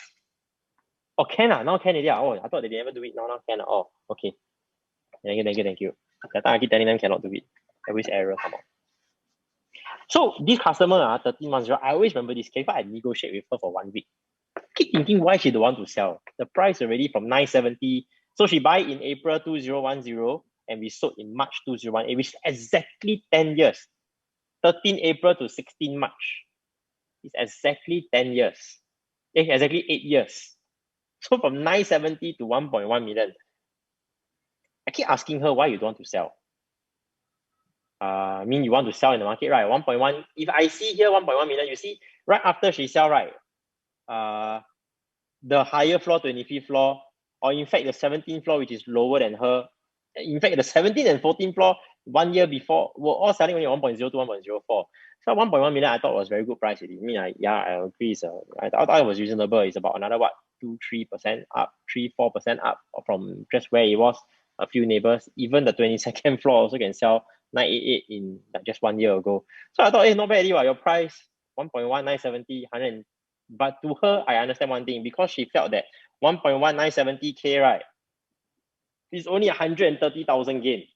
Oh, can now can already. Oh, I thought they never do it. Now can. Oh, okay. Thank you. That time I keep telling them cannot do it. Always error come out. So this customer, 13 months ago, I always remember this case, but I negotiate with her for 1 week. Keep thinking why she don't want to sell. The price already from 970. So she buy in April 2010 and we sold in March 2018, which is exactly 10 years. 13 April to 16 March. It's exactly 10 years. Exactly 8 years. So from 970 to 1.1 million. I keep asking her why you don't want to sell. I mean, you want to sell in the market, right? 1.1. If I see here 1.1 million, you see right after she sell, right? The higher floor, 25th floor, or in fact the 17th floor, which is lower than her. In fact, the 17th and 14th floor 1 year before were all selling only 1.0 to 1.04. So 1.1 million, I thought was very good price. I mean, I agree. So I thought it was reasonable. It's about another 2-3% up, 3-4% up from just where it was. A few neighbors, even the 22nd floor also can sell 988 in like just 1 year ago. So I thought, hey, not bad, your price 1.1, 970, 100. But to her, I understand one thing, because she felt that 1.1970K, right, is only 130,000 gain.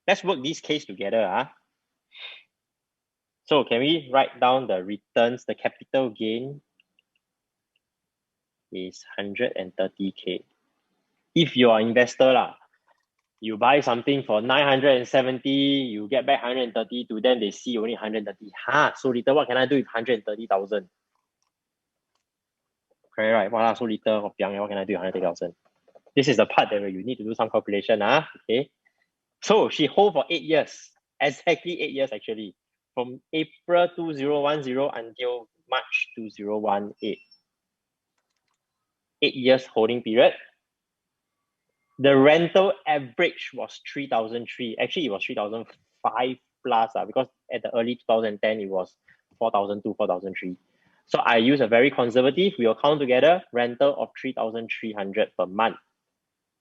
Let's work this case together. So can we write down the returns? The capital gain is 130K. If you're an investor, you buy something for 970, you get back 130, to them they see only 130. So little, what can I do with 130,000? Okay, right? Wow, so little, what can I do with 130,000? This is the part that you need to do some calculation. Okay. So she hold for 8 years, exactly 8 years actually, from April 2010 until March 2018. 8 years holding period. The rental average was 3,003. Actually, it was 3,005 plus because at the early 2010, it was 4,002, 4,003. So I use a very conservative, we will count together, rental of 3,300 per month.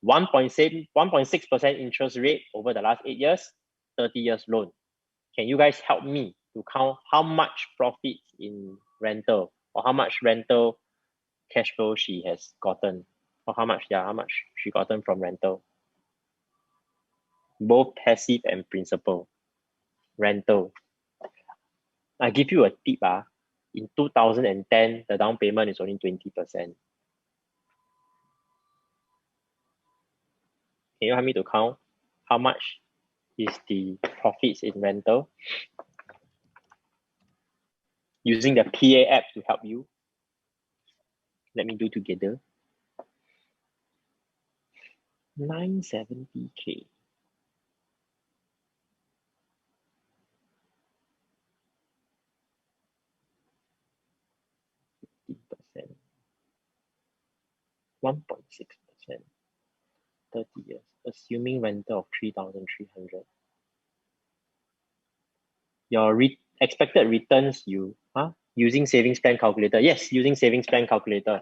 1.6% interest rate over the last 8 years, 30 years loan. Can you guys help me to count how much profit in rental, or how much rental cash flow she has gotten, or how much she gotten from rental? Both passive and principal. Rental. I give you a tip. In 2010, the down payment is only 20%. Can you help me to count how much is the profits in rental? Using the PA app to help you. Let me do together. 970K. 15%. 1.6%. 30 years. Assuming rental of 3,300. Your expected returns, using savings plan calculator. Yes, using savings plan calculator.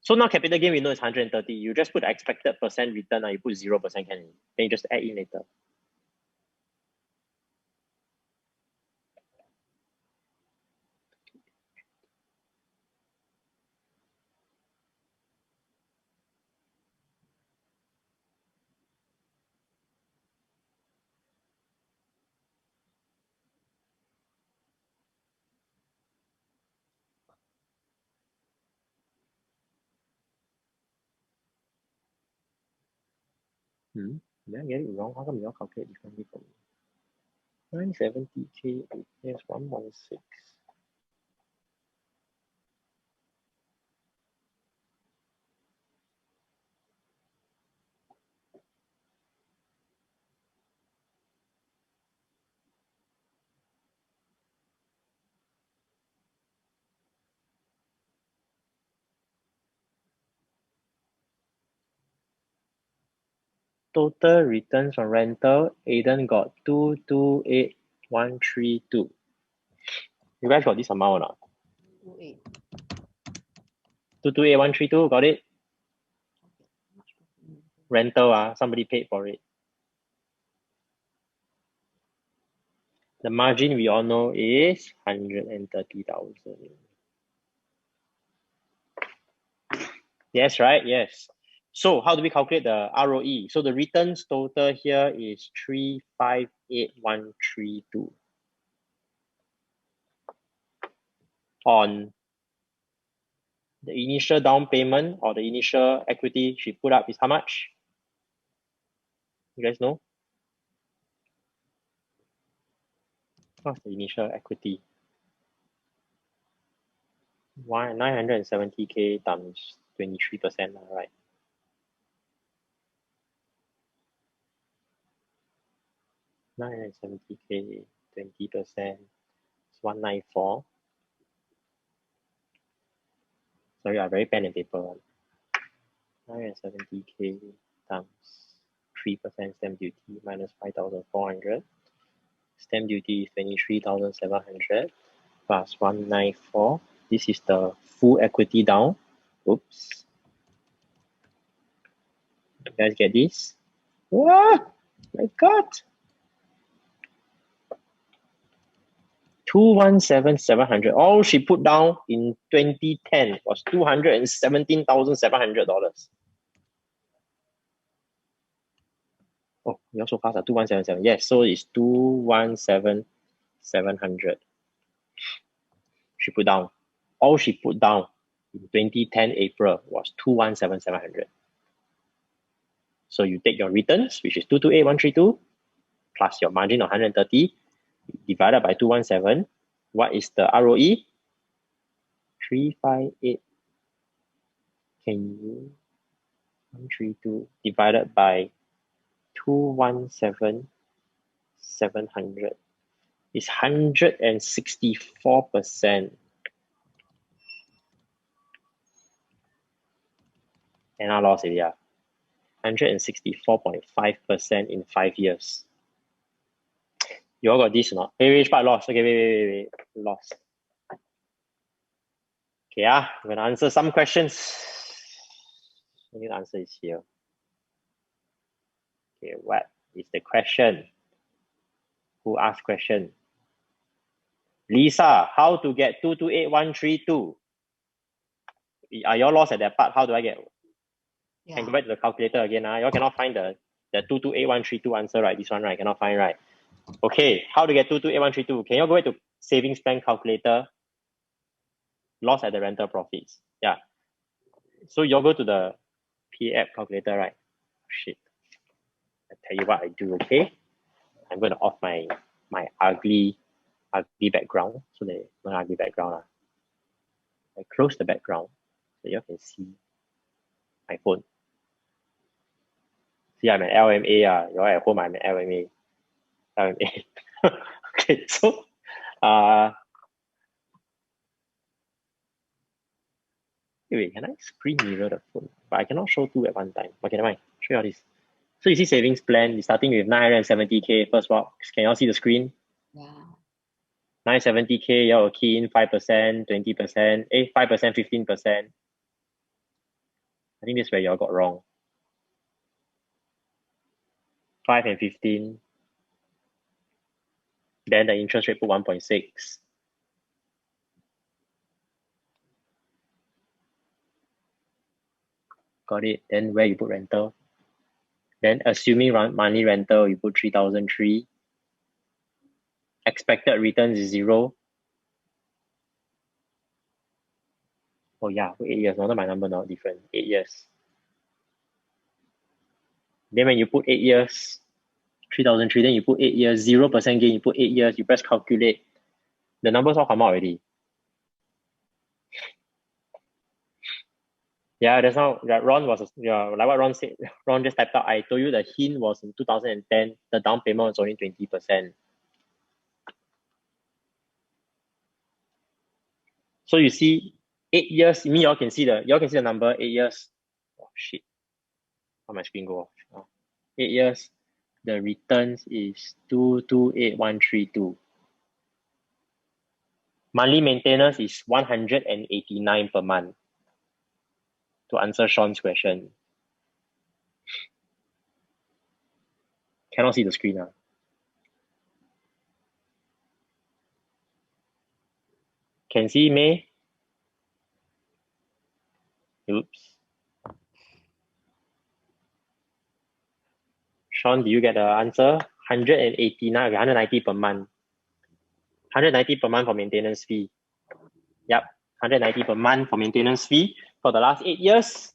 So now capital gain we know is 130. You just put the expected percent return, you put 0%, then you just add in later. Did I get it wrong? How come you all calculate differently from me? 970K, yes, 1.6. Total returns from rental, Aiden got 228,132. You guys got this amount or not? 228,132, got it? Rental, somebody paid for it. The margin we all know is 130,000. Yes, right? Yes. So how do we calculate the ROE? So the returns total here is 358132 on the initial down payment or the initial equity she put up is how much? You guys know? What's the initial equity? 970K times 23%, right? $970K, 20%, it's 194. Sorry, I very pen and paper. 970K times 3% stamp duty minus 5,400. Stamp duty is 23,700 plus 194. This is the full equity down. Oops. You guys get this? What? My God. 217,700. All she put down in 2010 was $217,700. Oh, you're so fast. 2177. Yes, so it's 217,700. She put down. All she put down in 2010 April was 217,700. So you take your returns, which is 228,132, plus your margin of 130, divided by 217. What is the ROE? 358. Can you 132 divided by 217,700 is 164%. And I lost it, yeah. 164.5% in 5 years. You all got this or not? Wait, which part lost? Okay, wait. Lost. Okay, I'm going to answer some questions. I need to answer is here. Okay, what is the question? Who asked question? Lisa, how to get 228132? Are you all lost at that part? How do I get? Yeah. Can go back to the calculator again. You all cannot find the 228132 answer, right? This one, right? Cannot find, right? Okay, how to get 228132? Can you all go back to savings plan calculator? Loss at the rental profits. Yeah. So you'll go to the P app calculator, right? Shit. I tell you what I do, okay? I'm going to off my ugly background. So there's no ugly background. I close the background so you all can see my phone. See, I'm an LMA. You're at home, I'm an LMA. Okay, so wait, can I screen mirror the phone? But I cannot show two at one time. Okay, never mind. Show you all this. So you see savings plan, you're starting with 970K first box. Can you all see the screen? Yeah. 970K, you all key in 5%, 20%, 5%, 15%. I think this is where you all got wrong. 5 and 15. Then the interest rate put 1.6. Got it. Then where you put rental? Then assuming monthly rental, you put 3,003. Expected returns is 0. Oh yeah, 8 years. Not my number now, different. 8 years. Then when you put 8 years, 3,003, then you put 8 years, 0% gain, you put 8 years, you press calculate. The numbers all come out already. Yeah, that's how Ron was, like what Ron said. Ron just typed out, I told you the hint was in 2010, the down payment was only 20%. So you see, 8 years, you all can see the number, 8 years. Oh shit. How my screen go off? 8 years, the returns is 228,132. Monthly maintenance is 189 per month. To answer Sean's question. Cannot see the screen. Can see May? Oops. Sean, do you get the answer? 189, 190 per month. 190 per month for maintenance fee. Yep, 190 per month for maintenance fee for the last 8 years.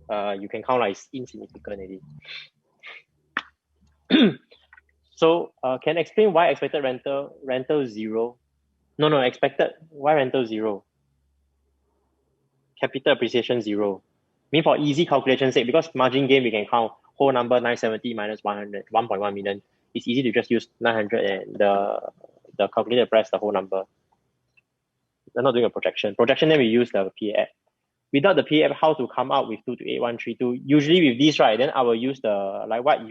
You can count like it's insignificant already. So can explain why expected rental zero? No, expected, why rental zero? Capital appreciation zero. Mean for easy calculation sake, because margin gain we can count whole number 970 minus 100, 1.1 million. It's easy to just use 900 and the calculator press the whole number. We're not doing a projection. Projection, then we use the PA app. Without the PA app, how to come out with 228,132? Usually with this, right, then I will use the, like what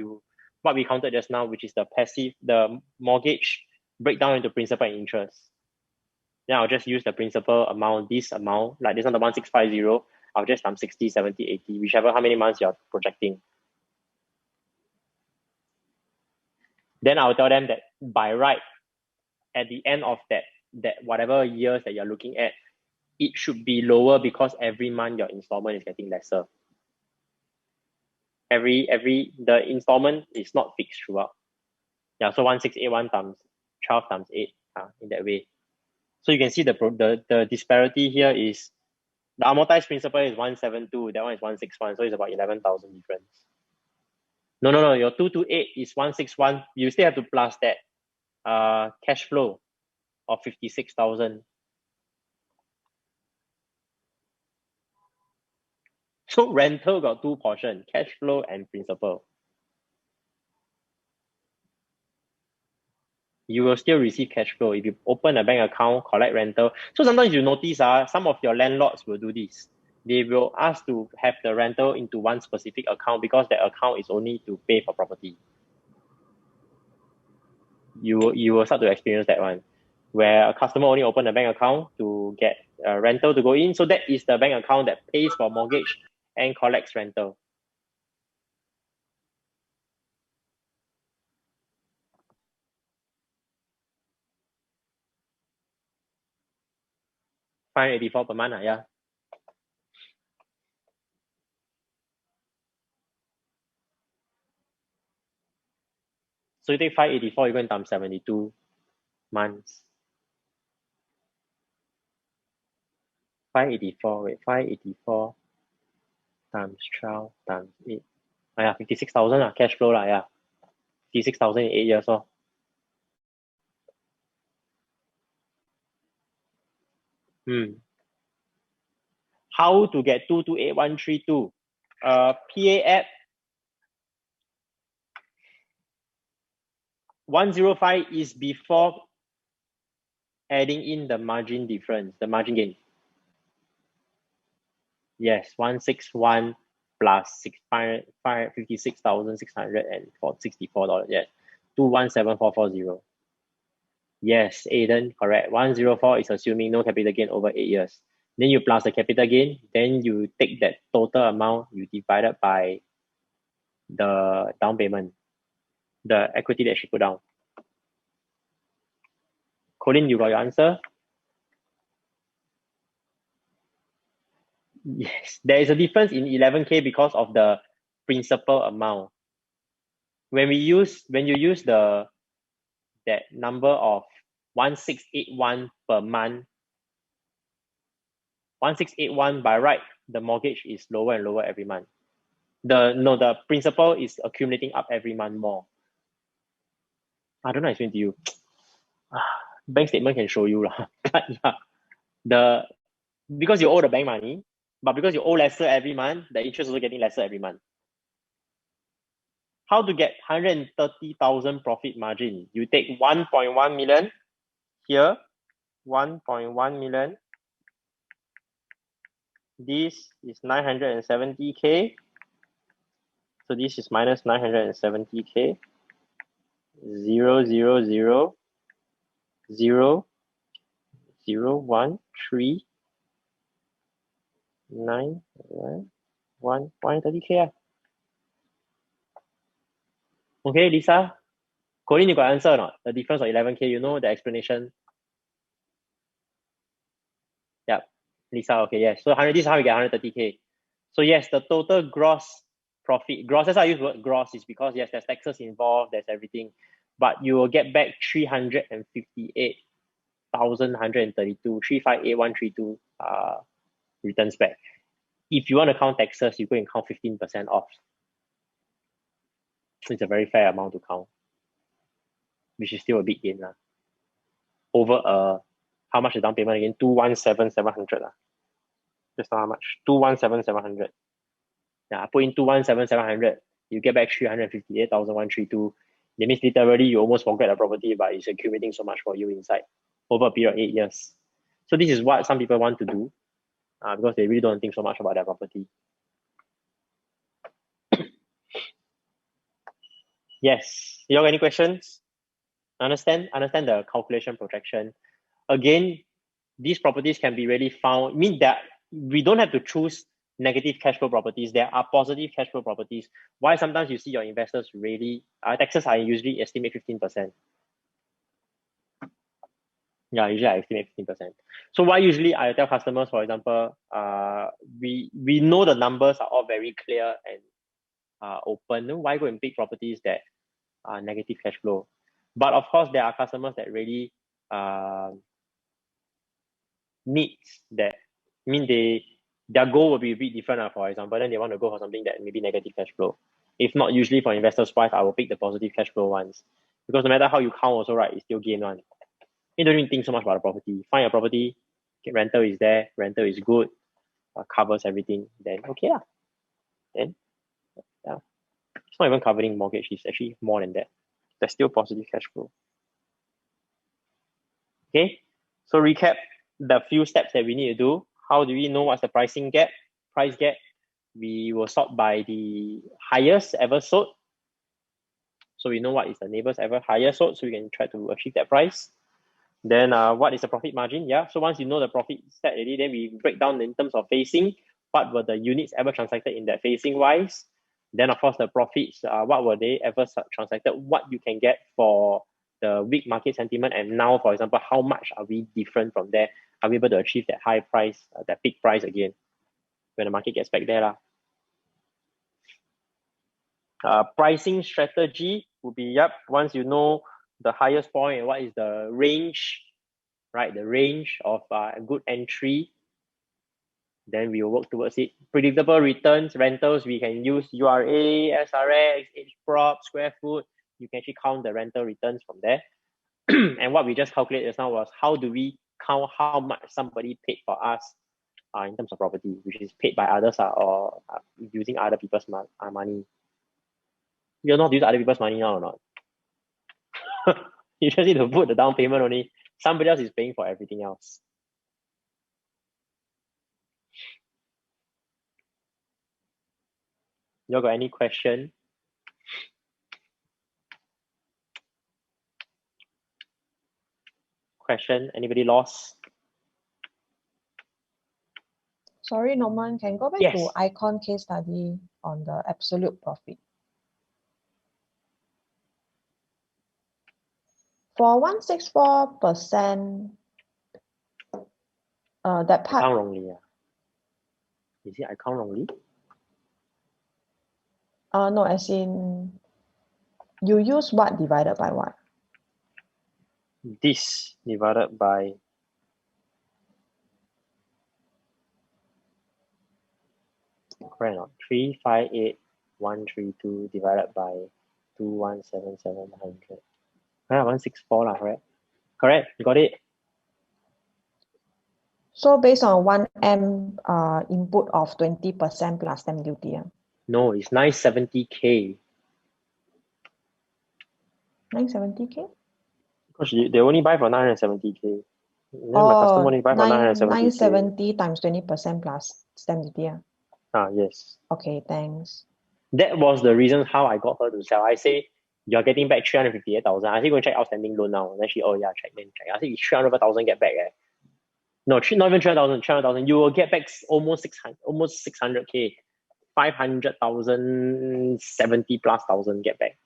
we counted just now, which is the passive, the mortgage breakdown into principal and interest. Then I'll just use the principal amount, this amount, like this one, the 1650, I'll just times 60, 70, 80, whichever how many months you're projecting. Then I'll tell them that by right, at the end of that whatever years that you're looking at, it should be lower because every month your installment is getting lesser. The installment is not fixed throughout. Yeah, so 1681 times 12 times 8, in that way. So you can see the disparity here is the amortized principal is 172, that one is 161, so it's about 11,000 difference. No, your 228 is 161. You still have to plus that cash flow of 56,000. So rental got two portions, cash flow and principal. You will still receive cash flow if you open a bank account, collect rental. So sometimes you notice some of your landlords will do this. They will ask to have the rental into one specific account because that account is only to pay for property. You will start to experience that one, where a customer only open a bank account to get rental to go in. So that is the bank account that pays for mortgage and collects rental. $584 per month, yeah. So you take 584, you're going times 72 months. 584 times 12 times 8. Yeah, 56,000 cash flow yeah. 56,000 in 8 years. How to get 228,132? PA app 105 is before adding in the margin difference, the margin gain. Yes, 161 plus $56,664. Yes, 217440. Yes, Aiden, correct. 104 is assuming no capital gain over 8 years. Then you plus the capital gain, then you take that total amount, you divide it by the down payment, the equity that she put down. Colin, you got your answer? Yes, there is a difference in 11K because of the principal amount. When you use that number of 1681 per month, 1681 by right, the mortgage is lower and lower every month. The principal is accumulating up every month more. I don't know how to explain to you. Bank statement can show you but yeah, because you owe the bank money, but because you owe lesser every month, the interest is also getting lesser every month. How to get 130,000 profit margin? You take 1.1 million here, 1.1 million. This is 970K. So this is minus 970K. 0, 0, 0, 0, 0, 1, 3, 9, 1, 130K. Okay, Lisa. Colin, you got answer or not? The difference of 11K, you know the explanation? Lisa, okay, yes. So 100, this is how you get 130K. So yes, the total gross profit, gross, that's why I use the word gross, is because yes, there's taxes involved, there's everything, but you will get back 358,132, 358,132 returns back. If you want to count taxes, you go and count 15% off. It's a very fair amount to count, which is still a big gain. Over how much the down payment again? 217,700. Just how much? 217,700. Yeah, put in 217,700, you get back 358,132. That means literally you almost forget the property, but it's accumulating so much for you inside over a period of 8 years. So this is what some people want to do because they really don't think so much about their property. Yes, you have any questions? Understand the calculation projection. Again, these properties can be really found. I mean that we don't have to choose negative cash flow properties. There are positive cash flow properties. Why sometimes you see your investors really taxes I usually estimate 15%. Yeah, usually I estimate 15%. So why usually I tell customers, for example, we know the numbers are all very clear and open. Why go and pick properties that are negative cash flow? But of course, there are customers that really needs that. I mean, their goal will be a bit different. For example, then they want to go for something that maybe negative cash flow. If not, usually for investors' wise, I will pick the positive cash flow ones because no matter how you count, also right, it's still gain one. You don't even think so much about the property. Find a property, rental is there, rental is good, covers everything. Then okay lah. Then yeah, it's not even covering mortgage. It's actually more than that. There's still positive cash flow. Okay, so recap the few steps that we need to do. How do we know what's the price gap? We will sort by the highest ever sold. So we know what is the neighbor's ever highest sold, so we can try to achieve that price. Then what is the profit margin? Yeah, so once you know the profit set already, then we break down in terms of facing, what were the units ever transacted in that facing wise. Then of course the profits, what were they ever transacted, what you can get for the weak market sentiment, and now, for example, how much are we different from there? Are we able to achieve that high price, that peak price again when the market gets back there? Pricing strategy would be, once you know the highest point and what is the range, right? The range of a good entry, then we will work towards it. Predictable returns, rentals, we can use URA, SRX, HPROP, square foot. You can actually count the rental returns from there. And what we just calculated just now was how do we count how much somebody paid for us in terms of property, which is paid by others or using other people's money. You're not using other people's money now or not? You just need to put the down payment only. Somebody else is paying for everything else. You got any question? Anybody lost? Sorry, Norman, can go back Yes. to Icon case study on the absolute profit. For 164%, that part. I count wrongly. Is it I count wrongly? No, as in you use what divided by what? This divided by correct not? 358,132 divided by 217,700. Correct, 164 lah, correct? Correct, you got it? So based on 1M input of 20% plus stamp duty. No, it's 970K. 970K? Because they only buy for 970K. Then my customer only buy for 970K. 970 times 20% plus stamp duty. Yes. Okay, thanks. That was the reason how I got her to sell. I say, you're getting back 358,000. I say, go and check outstanding loan now. Then she, oh yeah, check. I say, it's 300,000 get back. No, not even 300,000. You will get back almost 600K. 500,000, 70 plus thousand get back.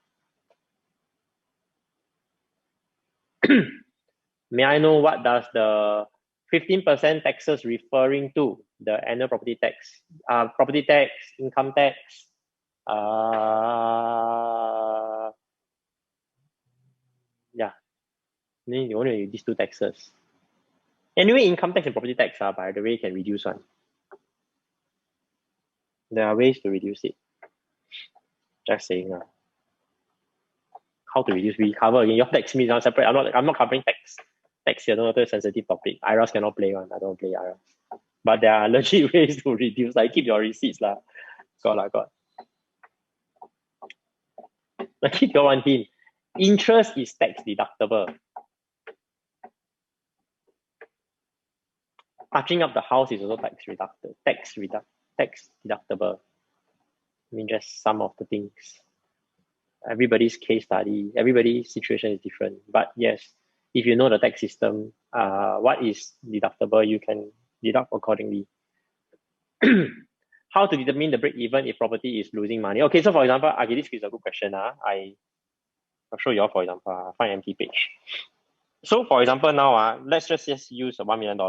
May I know what does the 15% taxes referring to the annual property tax, income tax, yeah, then you only use these two taxes. Anyway, income tax and property tax, by the way, can reduce one. There are ways to reduce it. Just saying. How to reduce? We cover again. Your tax me now separate. I'm not covering tax here. No, that's a sensitive topic. IRAS cannot play one. I don't play IRAS. But there are legit ways to reduce. Like keep your receipts lah. God. Like keep your one hint. Interest is tax deductible. Touching up the house is also tax deductible. I mean, just some of the things. Everybody's case study, everybody's situation is different. But yes, if you know the tax system, what is deductible, you can deduct accordingly. How to determine the break even if property is losing money? Okay, so for example, okay, this is a good question. I'll show you all, for example, find empty page. So for example, now, let's just use $1 million.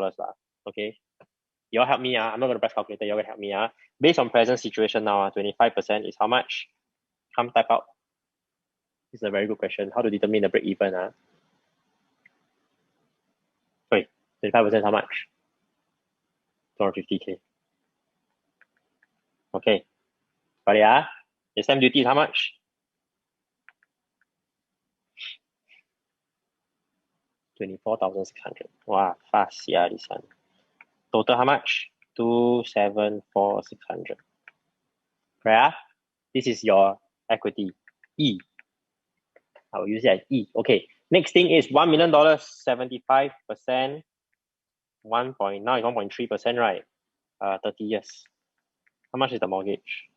Okay, you all help me. I'm not going to press calculator. You all help me. Based on present situation now, 25% is how much? Come type out. It's a very good question. How to determine the break even? Sorry, 25% how much? 250K. Okay. Got it, the stamp duty is how much? 24,600. Wow, fast, this one. Total how much? 274,600. Correct? This is your equity. E. I will use it as E. Okay. Next thing is $1 million, 75%. 1.9 is 1.3%, right? 30 years. How much is the mortgage?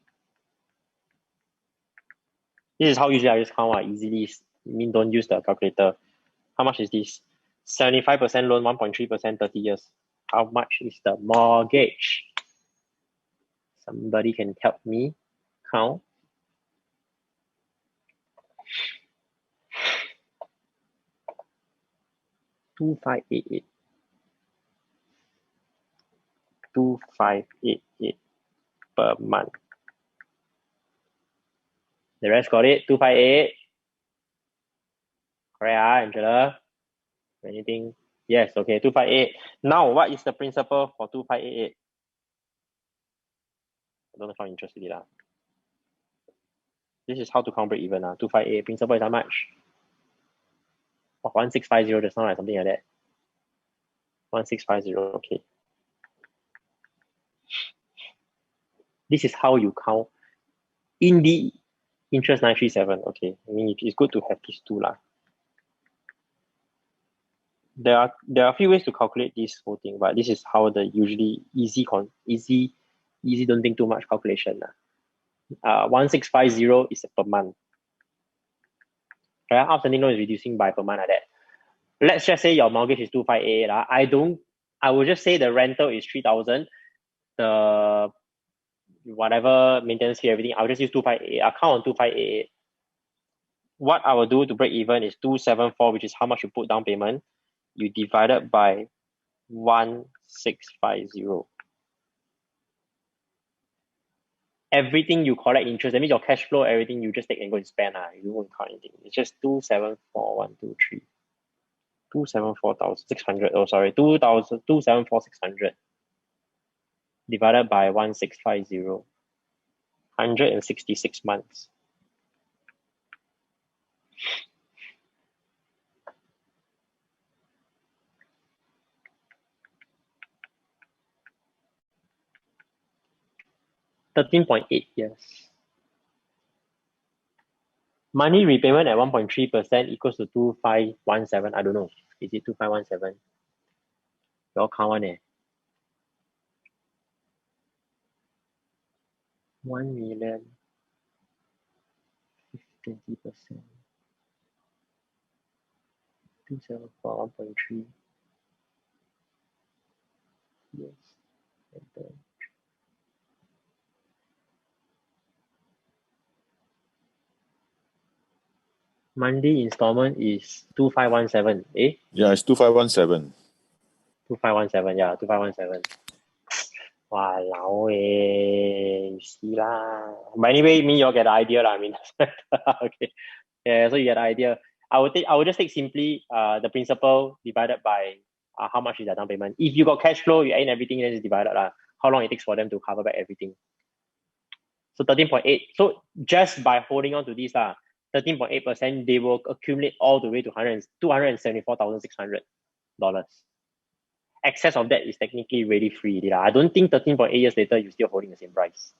This is how usually I just count easily. I mean, don't use the calculator. How much is this? 75% loan, 1.3%, 30 years. How much is the mortgage? Somebody can help me count. $2,588. $2,588 per month. The rest got it? 258. Correct, Angela? Anything? Yes, okay, 258. Now, what is the principal for 2,588? I don't know if I'm interested in it. This is how to count break even. 258. Principal is how much? 1650, just sound like something like that. 1650, okay. This is how you count in the interest 937. Okay, I mean it's good to have these two lah. There are a few ways to calculate this whole thing, but this is how the usually easy don't think too much calculation. 1650 is per month. Okay, outstanding loan is reducing by per month like that. Let's just say your mortgage is 258. I will just say the rental is 3,000. The whatever maintenance fee, everything, I'll just use 258. I'll count on 258. What I will do to break even is 274, which is how much you put down payment. You divide it by 1650. Everything you collect interest, that means your cash flow, everything you just take and go and spend. You won't count anything. It's just 274,123. 274,600. Oh, sorry, 274,600 divided by 1650. 166 months. $13.8 years. Money repayment at 1.3% equals to 2,517. I don't know. Is it 2,517? You all count one. 1 million. 20%. 274, 1.3. Yes. Monthly installment is 2,517. Yeah, it's 2,517. 2517, yeah, 2517. Walao you see lah. But anyway, me, you'll get the idea lah. I mean, okay. Yeah, so you get the idea. I would just take simply the principal divided by how much is the down payment. If you got cash flow, you add in everything, then it's divided lah. How long it takes for them to cover back everything. So 13.8. So just by holding on to this 13.8%, they will accumulate all the way to $274,600. Excess of that is technically really free. I don't think 13.8 years later, you're still holding the same price.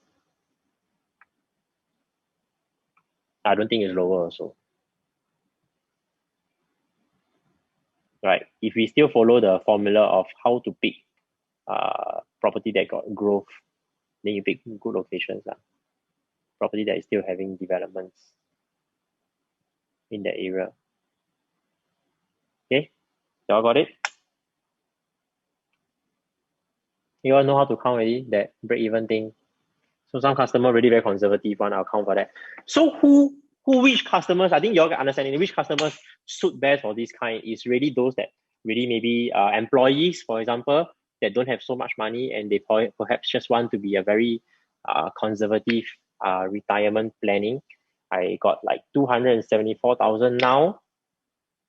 I don't think it's lower also. Right. If we still follow the formula of how to pick property that got growth, then you pick good locations. Property that is still having developments in that area. Okay, y'all got it? You all know how to count already, that break-even thing. So some customer really very conservative one, I'll count for that. So which customers, I think y'all can understand which customers suit best for this kind is really those that really maybe employees, for example, that don't have so much money and they perhaps just want to be a very conservative retirement planning. I got like 274,000 now,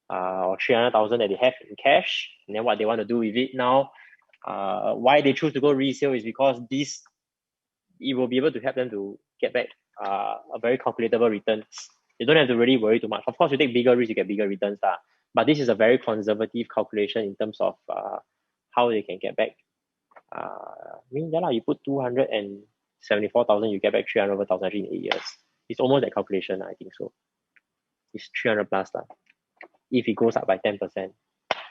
or 300,000 that they have in cash, and then what they want to do with it now. Why they choose to go resale is because it will be able to help them to get back a very calculatable returns. They don't have to really worry too much. Of course, you take bigger risks, you get bigger returns. But this is a very conservative calculation in terms of how they can get back. You put 274,000, you get back 300,000 actually in 8 years. It's almost that calculation, I think so. It's 300 plus if it goes up by 10%.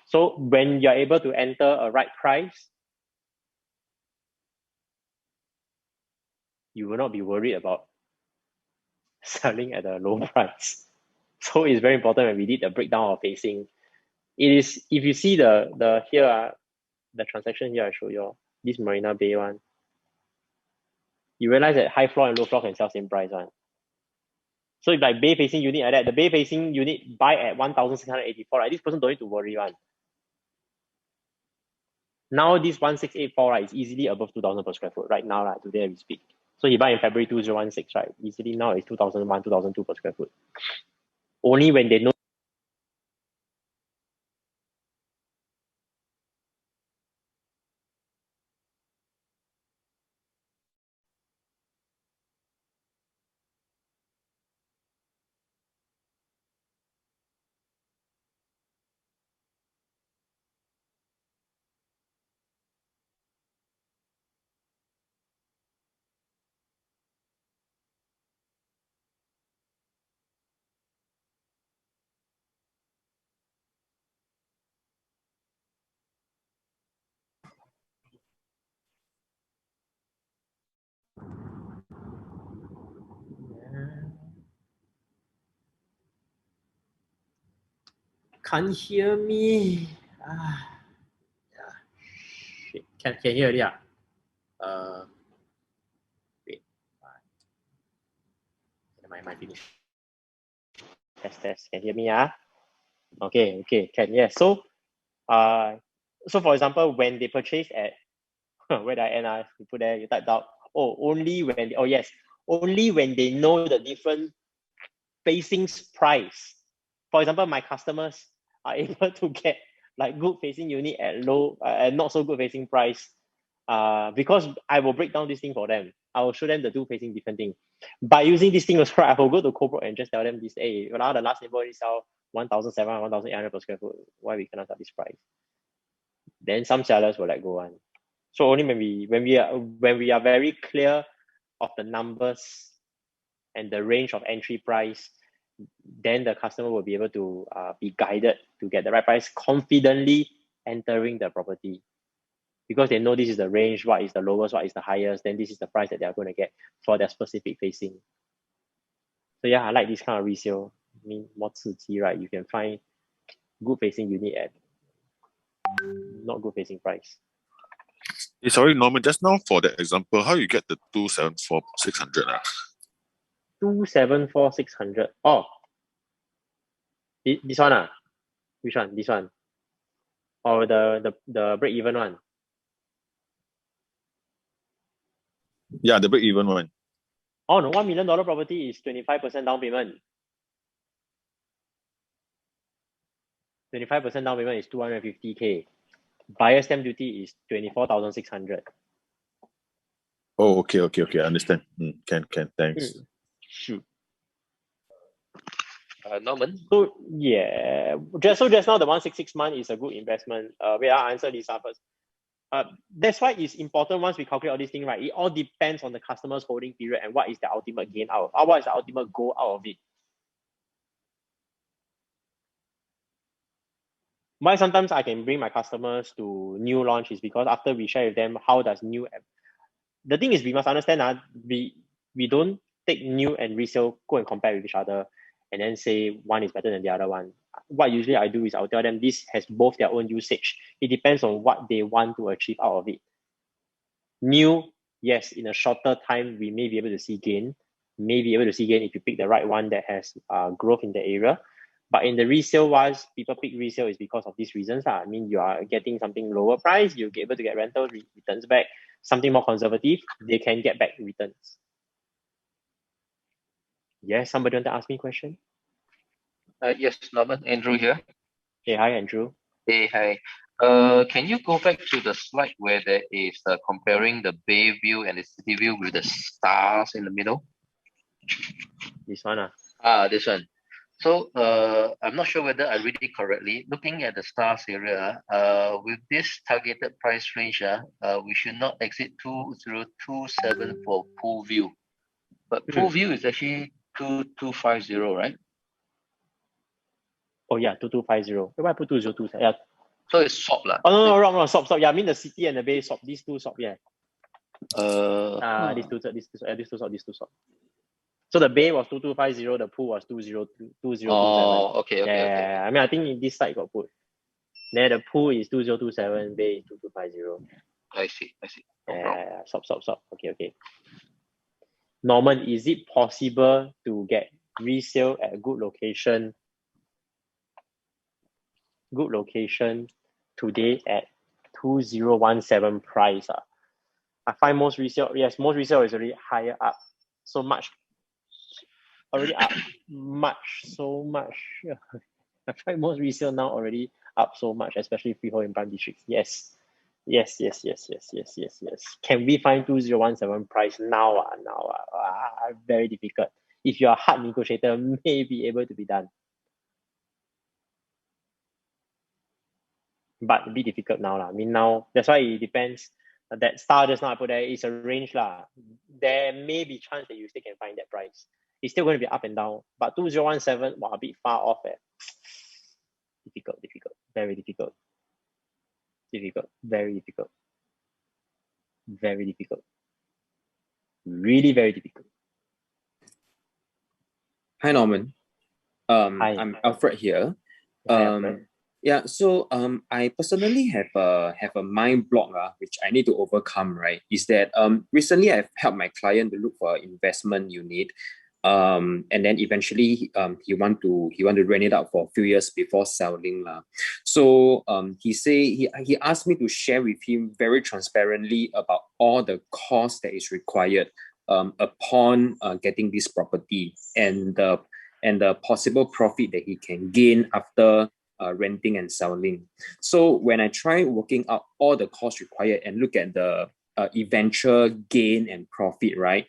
So when you're able to enter a right price, you will not be worried about selling at a low price. So it's very important when we did the breakdown of facing. It is, if you see the here, the transaction here I show you, this Marina Bay one, you realize that high floor and low floor can sell same price one. So if like bay facing unit like that, the bay facing unit buy at 1,684, right? This person don't need to worry one. Now this 1,684, right, is easily above 2,000 per square foot right now, right, today we speak. So you buy in February 2016, right? Easily now it's 2,001, 2,002 per square foot. Only when they know. Can't hear me. Yeah. Shit. Can hear it, yeah. Wait. My finish. Test. Can hear me? Okay. Can, yes. So for example, when they purchase at where did I end? You put there, you typed out, only when they know the different facings price. For example, my customers are able to get like good facing unit at low and not so good facing price. Because I will break down this thing for them. I will show them the two facing different thing. By using this thing as well, I will go to co-broke and just tell them this, hey, now the last neighbor already sell 1,700, 1,800 per square foot. Why we cannot sell this price? Then some sellers will let go on. So only when we are very clear of the numbers and the range of entry price, then the customer will be able to be guided to get the right price confidently entering the property. Because they know this is the range, what is the lowest, what is the highest, then this is the price that they are going to get for their specific facing. So yeah, I like this kind of resale. I mean, more 刺激, right? You can find good facing unit at not good facing price. Sorry, Norman, just now for that example, how you get the 274,600? 274,600. Oh, this one? Which one? This one? Or the break even one? Yeah, the break even one. Oh no, $1 million property is 25% down payment. 25% down payment is 250K. Buyer stamp duty is 24,600. Oh, okay, I understand. Can, thanks. Shoot. Norman? So yeah, just now the 166 month is a good investment. Wait, I'll answer this first. That's why it's important once we calculate all these things, right? It all depends on the customer's holding period and what is the ultimate gain out of, what is the ultimate goal out of it. Why sometimes I can bring my customers to new launch is because after we share with them how does new, the thing is we must understand we don't take new and resale, go and compare with each other and then say one is better than the other one. What usually I do is I'll tell them this has both their own usage. It depends on what they want to achieve out of it. New, yes, in a shorter time, we may be able to see gain. May be able to see gain if you pick the right one that has growth in the area. But in the resale wise, people pick resale is because of these reasons. I mean, you are getting something lower price, you'll be able to get rental returns back. Something more conservative, they can get back returns. Yes, somebody want to ask me a question? Yes, Norman. Andrew here. Hey, hi, Andrew. Hey, hi. Can you go back to the slide where there is comparing the bay view and the city view with the stars in the middle? This one. This one. So I'm not sure whether I read it correctly. Looking at the stars area, with this targeted price range, we should not exceed 2027 for pool view. But pool view is actually 2250, right? Oh yeah, 2250. Why put 2027? Yeah. So it's swap lah. Oh no, wrong, swap. Yeah, I mean the city and the bay swap. These two swap, yeah. These two swap. So the bay was 2250, the pool was 2027. Oh, okay. Yeah. I mean, I think this side got put. Then the pool is 2027, bay is 2250. I see. Yeah, swap. Okay. Norman, is it possible to get resale at a good location today at 2017 price? I find most resale is already higher up, so much. Already up so much. I find most resale now already up so much, especially freehold in prime districts. Yes. Can we find 2017 price now? Very difficult. If you're a hard negotiator, may be able to be done. But a bit difficult now. I mean, now, that's why it depends. That star just now I put there is a range. There may be chance that you still can find that price. It's still going to be up and down. But 2017, a bit far off. Difficult. Very difficult. Very difficult. Really very difficult. Hi, Norman. Hi. I'm Alfred here. Hi, Alfred. Yeah, so I personally have a mind block which I need to overcome, right? Is that recently I've helped my client to look for an investment unit. And then eventually he want to rent it out for a few years before selling. So he asked me to share with him very transparently about all the costs that is required upon getting this property and the possible profit that he can gain after renting and selling. So when I try working out all the costs required and look at the eventual gain and profit, right?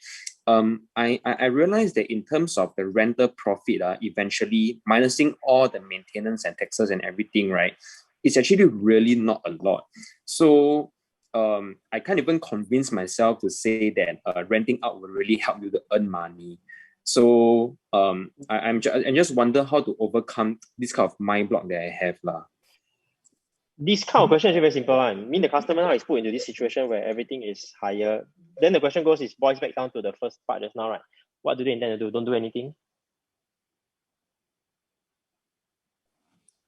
I realized that in terms of the rental profit, eventually minusing all the maintenance and taxes and everything, right? It's actually really not a lot. So I can't even convince myself to say that renting out will really help you to earn money. So I just wonder how to overcome this kind of mind block that I have. This kind of question is very simple. I mean, the customer now is put into this situation where everything is higher. Then the question boils back down to the first part just now, right? What do they intend to do? Don't do anything.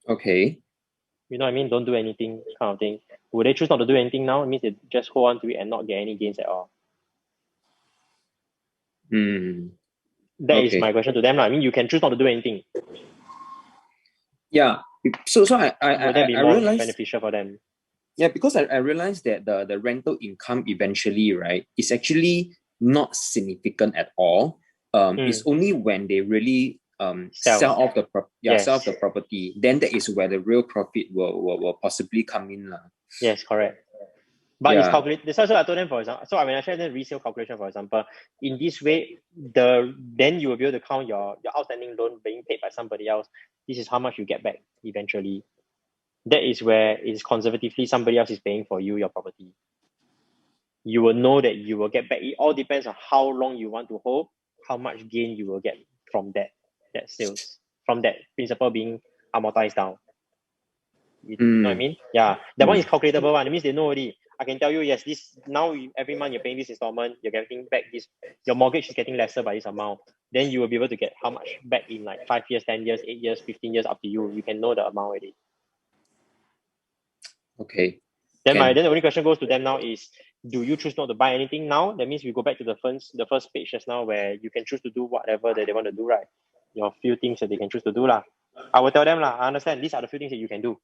Okay. You know what I mean? Don't do anything, kind of thing. Would they choose not to do anything now? It means they just hold on to it and not get any gains at all. That is my question to them. I mean, you can choose not to do anything. Yeah, So Would that be I more realized, beneficial for them? yeah, because I realized that the rental income eventually, right, is actually not significant at all. It's only when they really sell off the sell off the property, then that is where the real profit will possibly come in. Yes, correct. But it's calculated. That's also I told them, for example. So when I share the resale calculation, for example, in this way, then you will be able to count your outstanding loan being paid by somebody else. This is how much you get back eventually. That is where it's conservatively somebody else is paying for you your property. You will know that you will get back. It all depends on how long you want to hold, how much gain you will get from that sales, from that principal being amortized down. You know what I mean? Yeah, that one is calculatable one. It means they know already. I can tell you, yes, this now every month you're paying this installment, you're getting back this, your mortgage is getting lesser by this amount. Then you will be able to get how much back in like 5 years, 10 years, 8 years, 15 years, up to you. You can know the amount already. Okay. Then the only question goes to them now is, do you choose not to buy anything now? That means we go back to the first page just now where you can choose to do whatever that they want to do, right? Your few things that they can choose to do lah. I will tell them lah, I understand these are the few things that you can do.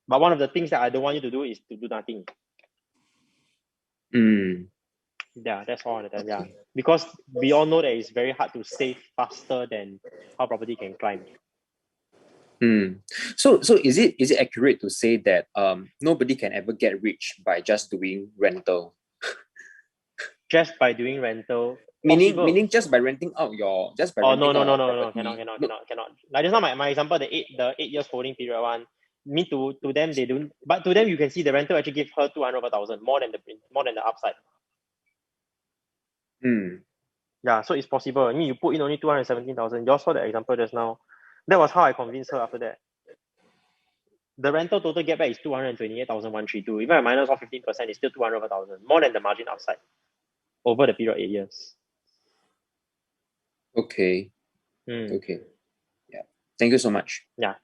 But one of the things that I don't want you to do is to do nothing. Yeah, that's all. Yeah, because we all know that it's very hard to save faster than how property can climb. So is it accurate to say that nobody can ever get rich by just doing rental? Just by doing rental? Meaning just by renting out your no, cannot. Like just now my example, the eight years holding period one, to them they don't, but to them you can see the rental actually give her 200,000 more than the upside. Yeah, so it's possible. I mean, you put in only 217,000. You all saw the example just now. That was how I convinced her after that. The rental total get back is 228,132. Even I minus off 15%, it's still 200,000, more than the margin upside over the period 8 years. Okay. Okay. Yeah. Thank you so much. Yeah.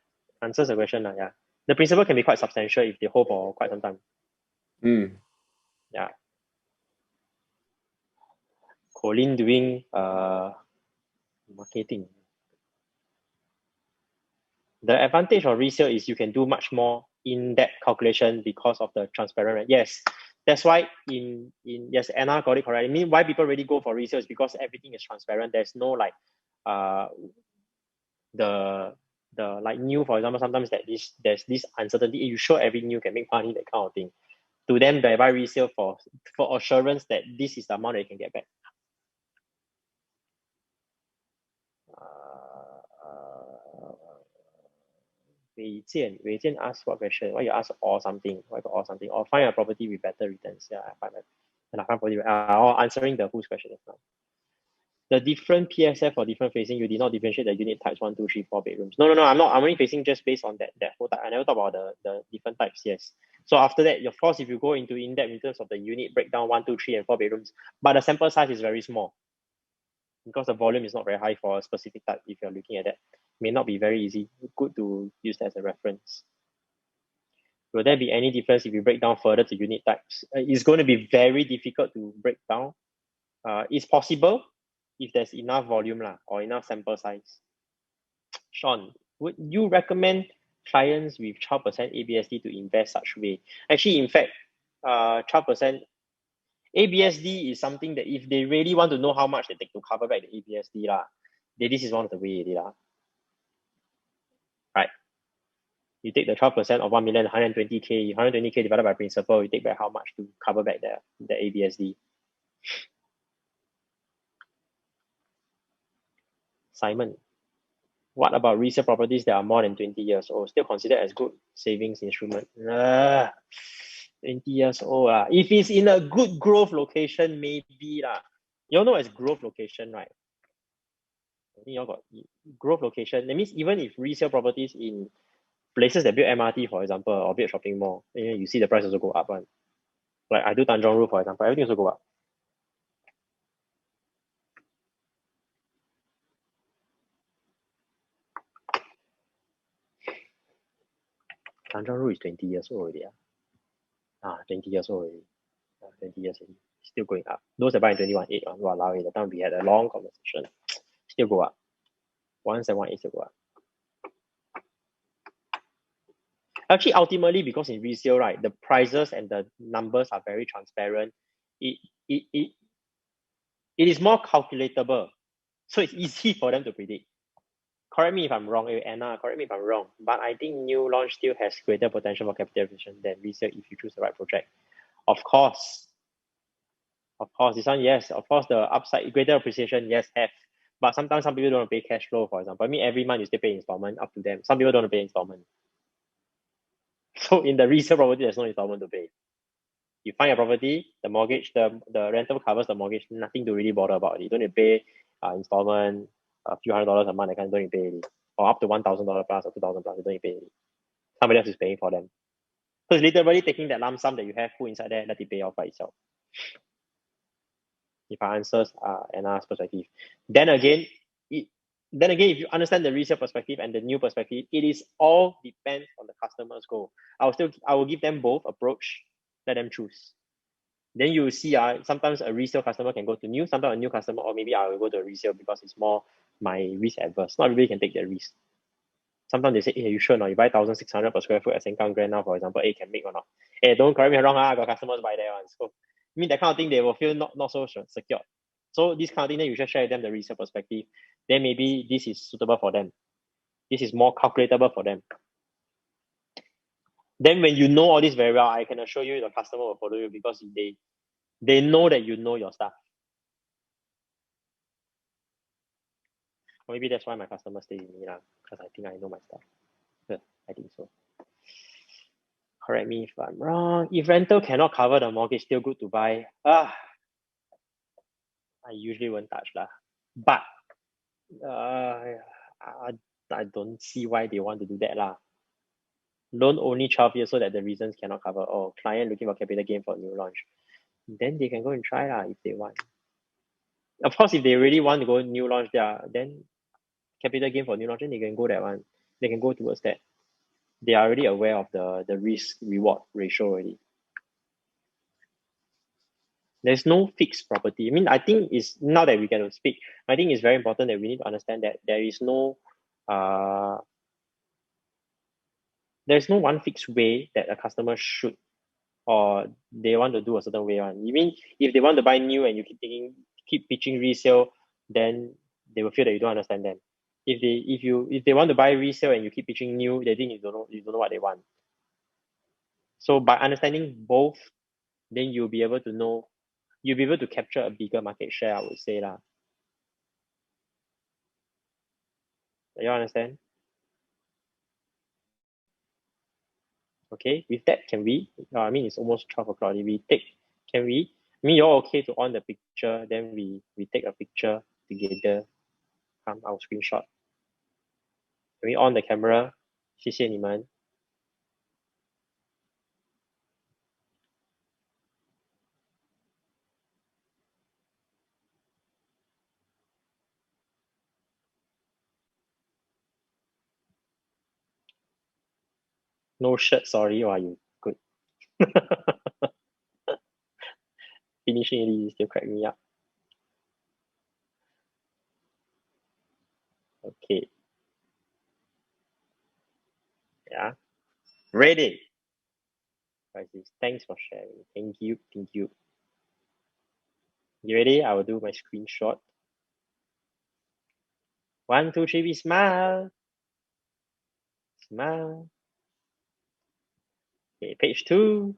Answers the question. Yeah. The principal can be quite substantial if they hold for quite some time. Yeah. Colin doing marketing. The advantage of resale is you can do much more in-depth calculation because of the transparent rent. Yes, that's why yes, Anna got it correct. I mean, why people really go for resale is because everything is transparent. There's no like the like new, for example, sometimes there's this uncertainty. You show every new can make money, that kind of thing. To them, they buy resale for assurance that this is the amount they can get back. Wei Jian asked what question? Why you ask or something? Why got or something? Or find a property with better returns? Yeah, I find property. Answering the whose question now. The different PSF for different facing, you did not differentiate the unit types 1, 2, 3, 4 bedrooms. No, I'm not. I'm only facing just based on that whole type. I never talk about the different types. Yes. So after that, of course, if you go into in-depth in terms of the unit breakdown 1, 2, 3, and 4 bedrooms, but the sample size is very small because the volume is not very high for a specific type. If you're looking at that, may not be very easy. Good to use that as a reference. Will there be any difference if you break down further to unit types? It's going to be very difficult to break down. It's possible if there's enough volume or enough sample size. Sean, would you recommend clients with 12% ABSD to invest such way? Actually, in fact, 12% ABSD is something that if they really want to know how much they take to cover back the ABSD, this is one of the ways. Right? You take the 12% of 1 million, 120K, 120K divided by principal, you take back how much to cover back the ABSD. Simon, what about resale properties that are more than 20 years old? Still considered as good savings instrument? 20 years old. If it's in a good growth location, maybe. You all know it's growth location, right? I think you all got growth location. That means even if resale properties in places that build MRT, for example, or build shopping mall, you see the price also go up. Like I do Tanjong Rhu, for example, everything also go up. Tanjong Rhu is 20 years old already. 20 years old already. 20 years already. Still going up. Those that buy in 21.8, wow, the time we had a long conversation. Still go up. 171.8 still go up. Actually, ultimately, because in resale, right, the prices and the numbers are very transparent. It it it, it is more calculatable, so it's easy for them to predict. Correct me if I'm wrong, Anna. Correct me if I'm wrong, but I think new launch still has greater potential for capital efficient than resale if you choose the right project. Of course, this one, yes. Of course, the upside, greater appreciation, yes, have. But sometimes some people don't want to pay cash flow, for example. I mean, every month you still pay installment, up to them. Some people don't want to pay installment. So in the resale property, there's no installment to pay. You find a property, the mortgage, the rental covers the mortgage, nothing to really bother about. You don't need to pay installment, a few $100 a month, I can't don't need to pay any. Or up to $1,000 plus or $2,000 plus, you don't need to pay any. Somebody else is paying for them. So it's literally taking that lump sum that you have put inside there, let it pay off by itself. If I answers Anna's perspective. Then again, if you understand the resale perspective and the new perspective, it is all depends on the customer's goal. I will give them both approach, let them choose. Then you will see sometimes a resale customer can go to new, sometimes a new customer, or maybe I will go to a resale because it's more my risk adverse. Not everybody can take that risk. Sometimes they say, hey, you sure not? You buy 1,600 per square foot at Sengkang Grand now, for example, hey, can make or not? Hey, don't correct me wrong, I got customers buy that one. So I mean that kind of thing, they will feel not so secure. So this kind of thing, then you should share with them the resale perspective. Then maybe this is suitable for them. This is more calculatable for them. Then when you know all this very well, I can assure you the customer will follow you because they know that you know your stuff. Or maybe that's why my customers stay with me, because I think I know my stuff. Yeah, I think so. Correct me if I'm wrong. If rental cannot cover the mortgage, still good to buy. I usually won't touch lah. But I don't see why they want to do that lah. Loan only 12 years so that the reasons cannot cover. Oh, client looking for capital gain for new launch. Then they can go and try lah if they want. Of course, if they really want to go new launch, then capital gain for new launch, then they can go that one. They can go towards that. They are already aware of the risk reward ratio already. There's no fixed property. I mean, I think it's now that we get to speak, I think it's very important that we need to understand that there's no one fixed way that a customer should or they want to do a certain way on. You mean if they want to buy new and you keep pitching resale, then they will feel that you don't understand them. If they want to buy resale and you keep pitching new, they think you don't know what they want. So by understanding both, then you'll be able to capture a bigger market share, I would say lah. You understand? Okay, with that, can we? I mean, it's almost 12 o'clock. I mean, you're okay to on the picture, then we take a picture together. Come, our screenshot. Can we on the camera? 谢谢你们. No shirt, sorry. Why you good? Finishing already, you still crack me up. Okay. Yeah. Ready. Thanks for sharing. Thank you. You ready? I will do my screenshot. 1, 2, 3, we smile. Smile. Okay, page 2.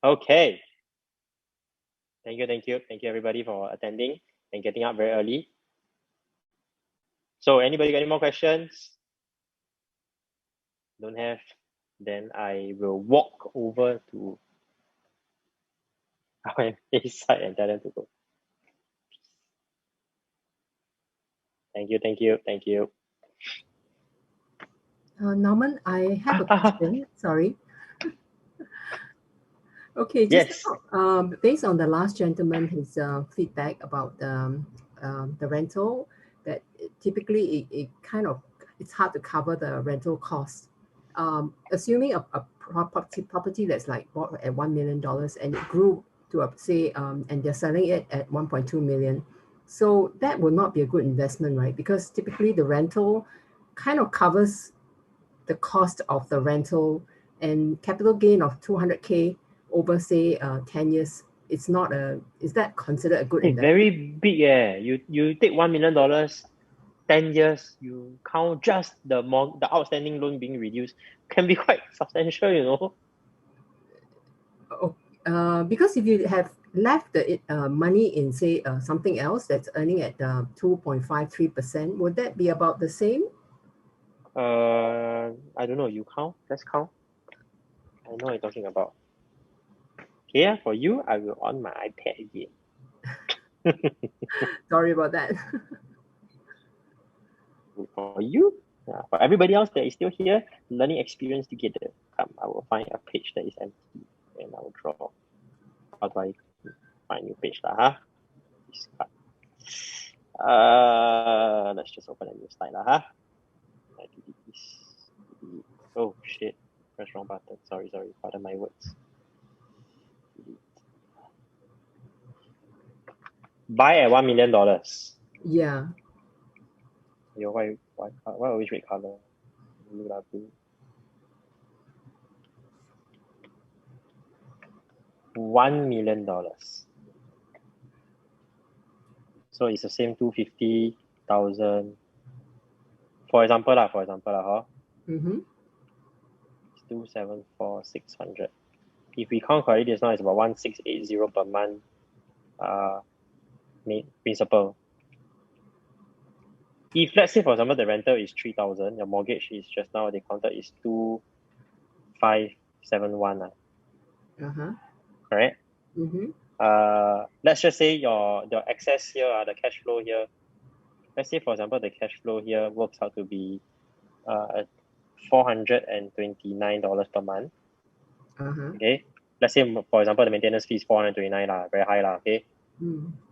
Okay. Thank you everybody for attending and getting up very early. So anybody got any more questions? Don't have? Then I will walk over to our MA side and tell them to go. Thank you. Norman, I have a question. Sorry. Okay, yes. Based on the last gentleman, his feedback about the rental, that typically it's hard to cover the rental cost. Assuming a property that's like bought at $1 million and it grew to say and they're selling it at 1.2 million. So that will not be a good investment, right? Because typically the rental kind of covers the cost of the rental, and capital gain of 200K over say 10 years, is that considered a good It's investment? very big. You take $1 million, 10 years, you count just the outstanding loan being reduced, can be quite substantial, you know. Because if you have left the money in say something else that's earning at 2.53%, would that be about the same? I don't know, you count, let's count. I know what you're talking about. Here, for you, I will on my iPad again. Sorry about that. For you, for everybody else that is still here, learning experience together. Come, I will find a page that is empty and I will draw. How do I find a new page lah? Let's just open a new slide lah. Oh shit! Press wrong button. Sorry. Pardon my words. Buy at $1 million. Yeah. Yo, why always red color? Blue. $1 million. So it's the same 250,000. For example lah, huh? Mm-hmm. 274,600. If we count correctly, this now it's about 1,680 per month. Principal. If let's say for example the rental is 3,000, your mortgage is just now they counted is 2,571. Correct? Mm-hmm. Let's just say your excess here, the cash flow here. Let's say for example the cash flow here works out to be $429 per month. Okay. Let's say for example the maintenance fee is 429 lah, very high lah. Okay.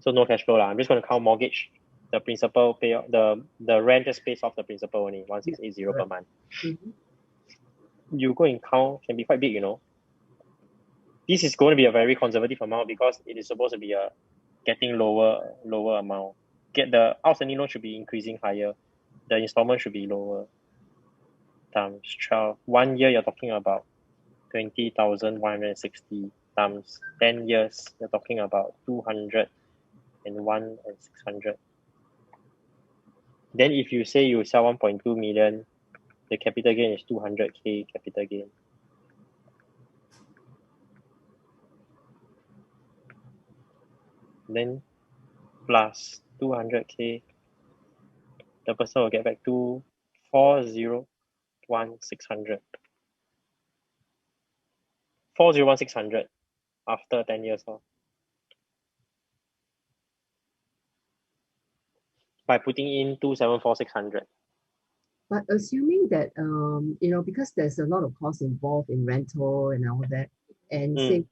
So no cash flow lah. I'm just going to count mortgage. The principal pay the rent just pays off the principal only 1,680 per month. You go and count, can be quite big, you know. This is going to be a very conservative amount because it is supposed to be a getting lower amount. The outstanding loan should be increasing higher. The installment should be lower. Times 12. 1 year you're talking about 20,160 times 10 years you're talking about 201,600. Then if you say you sell 1.2 million, the capital gain is 200K capital gain. Then plus 200K, the person will get back to 401,600. 401,600 after 10 years. By putting in 274,600. But assuming that because there's a lot of costs involved in rental and all that, and say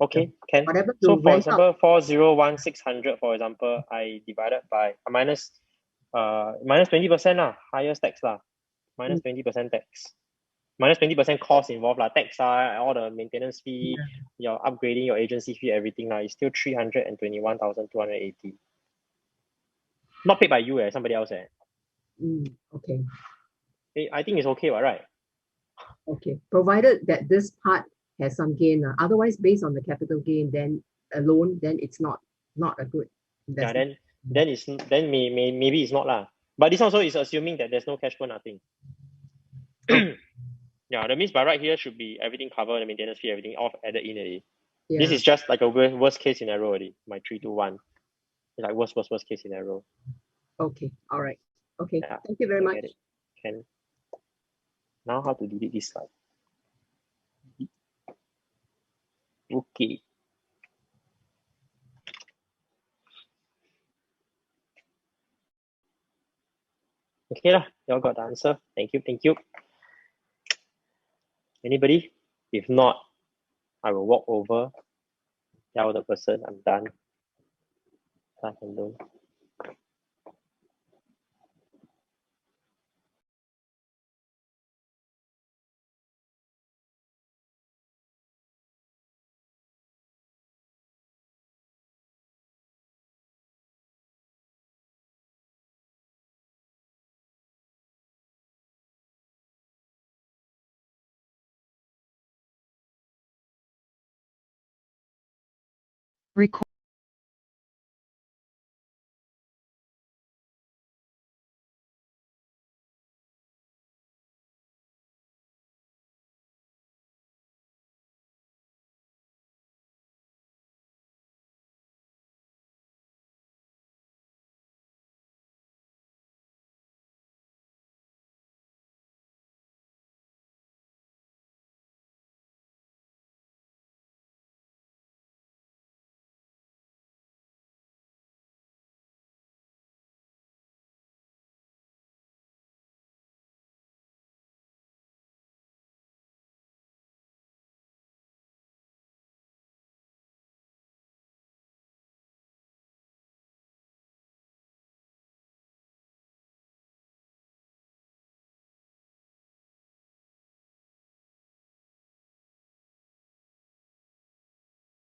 okay, can. Whatever so for example, 401,600 for example, I divided by minus 20% lah, highest tax lah, minus 20% tax, minus 20% cost involved lah, tax all the maintenance fee, your upgrading, your agency fee, everything lah, is still 321,280. Not paid by you, somebody else. Okay. I think it's okay, right? Okay, provided that this part has some gain. Otherwise, based on the capital gain, then alone, then it's not a good investment. Yeah, then maybe it's not lah. But this also is assuming that there's no cash flow, nothing. Yeah, that means by right here should be everything covered, the maintenance fee, everything off added in already. Yeah. This is just like a worst case scenario already. My 3-2-1. It's like worst case scenario. Okay, all right. Okay, yeah, thank you very much. Can. Now how to delete this slide? Okay. Okay lah, y'all got the answer. Thank you. Anybody? If not, I will walk over, tell the person I'm done. I can do. Record.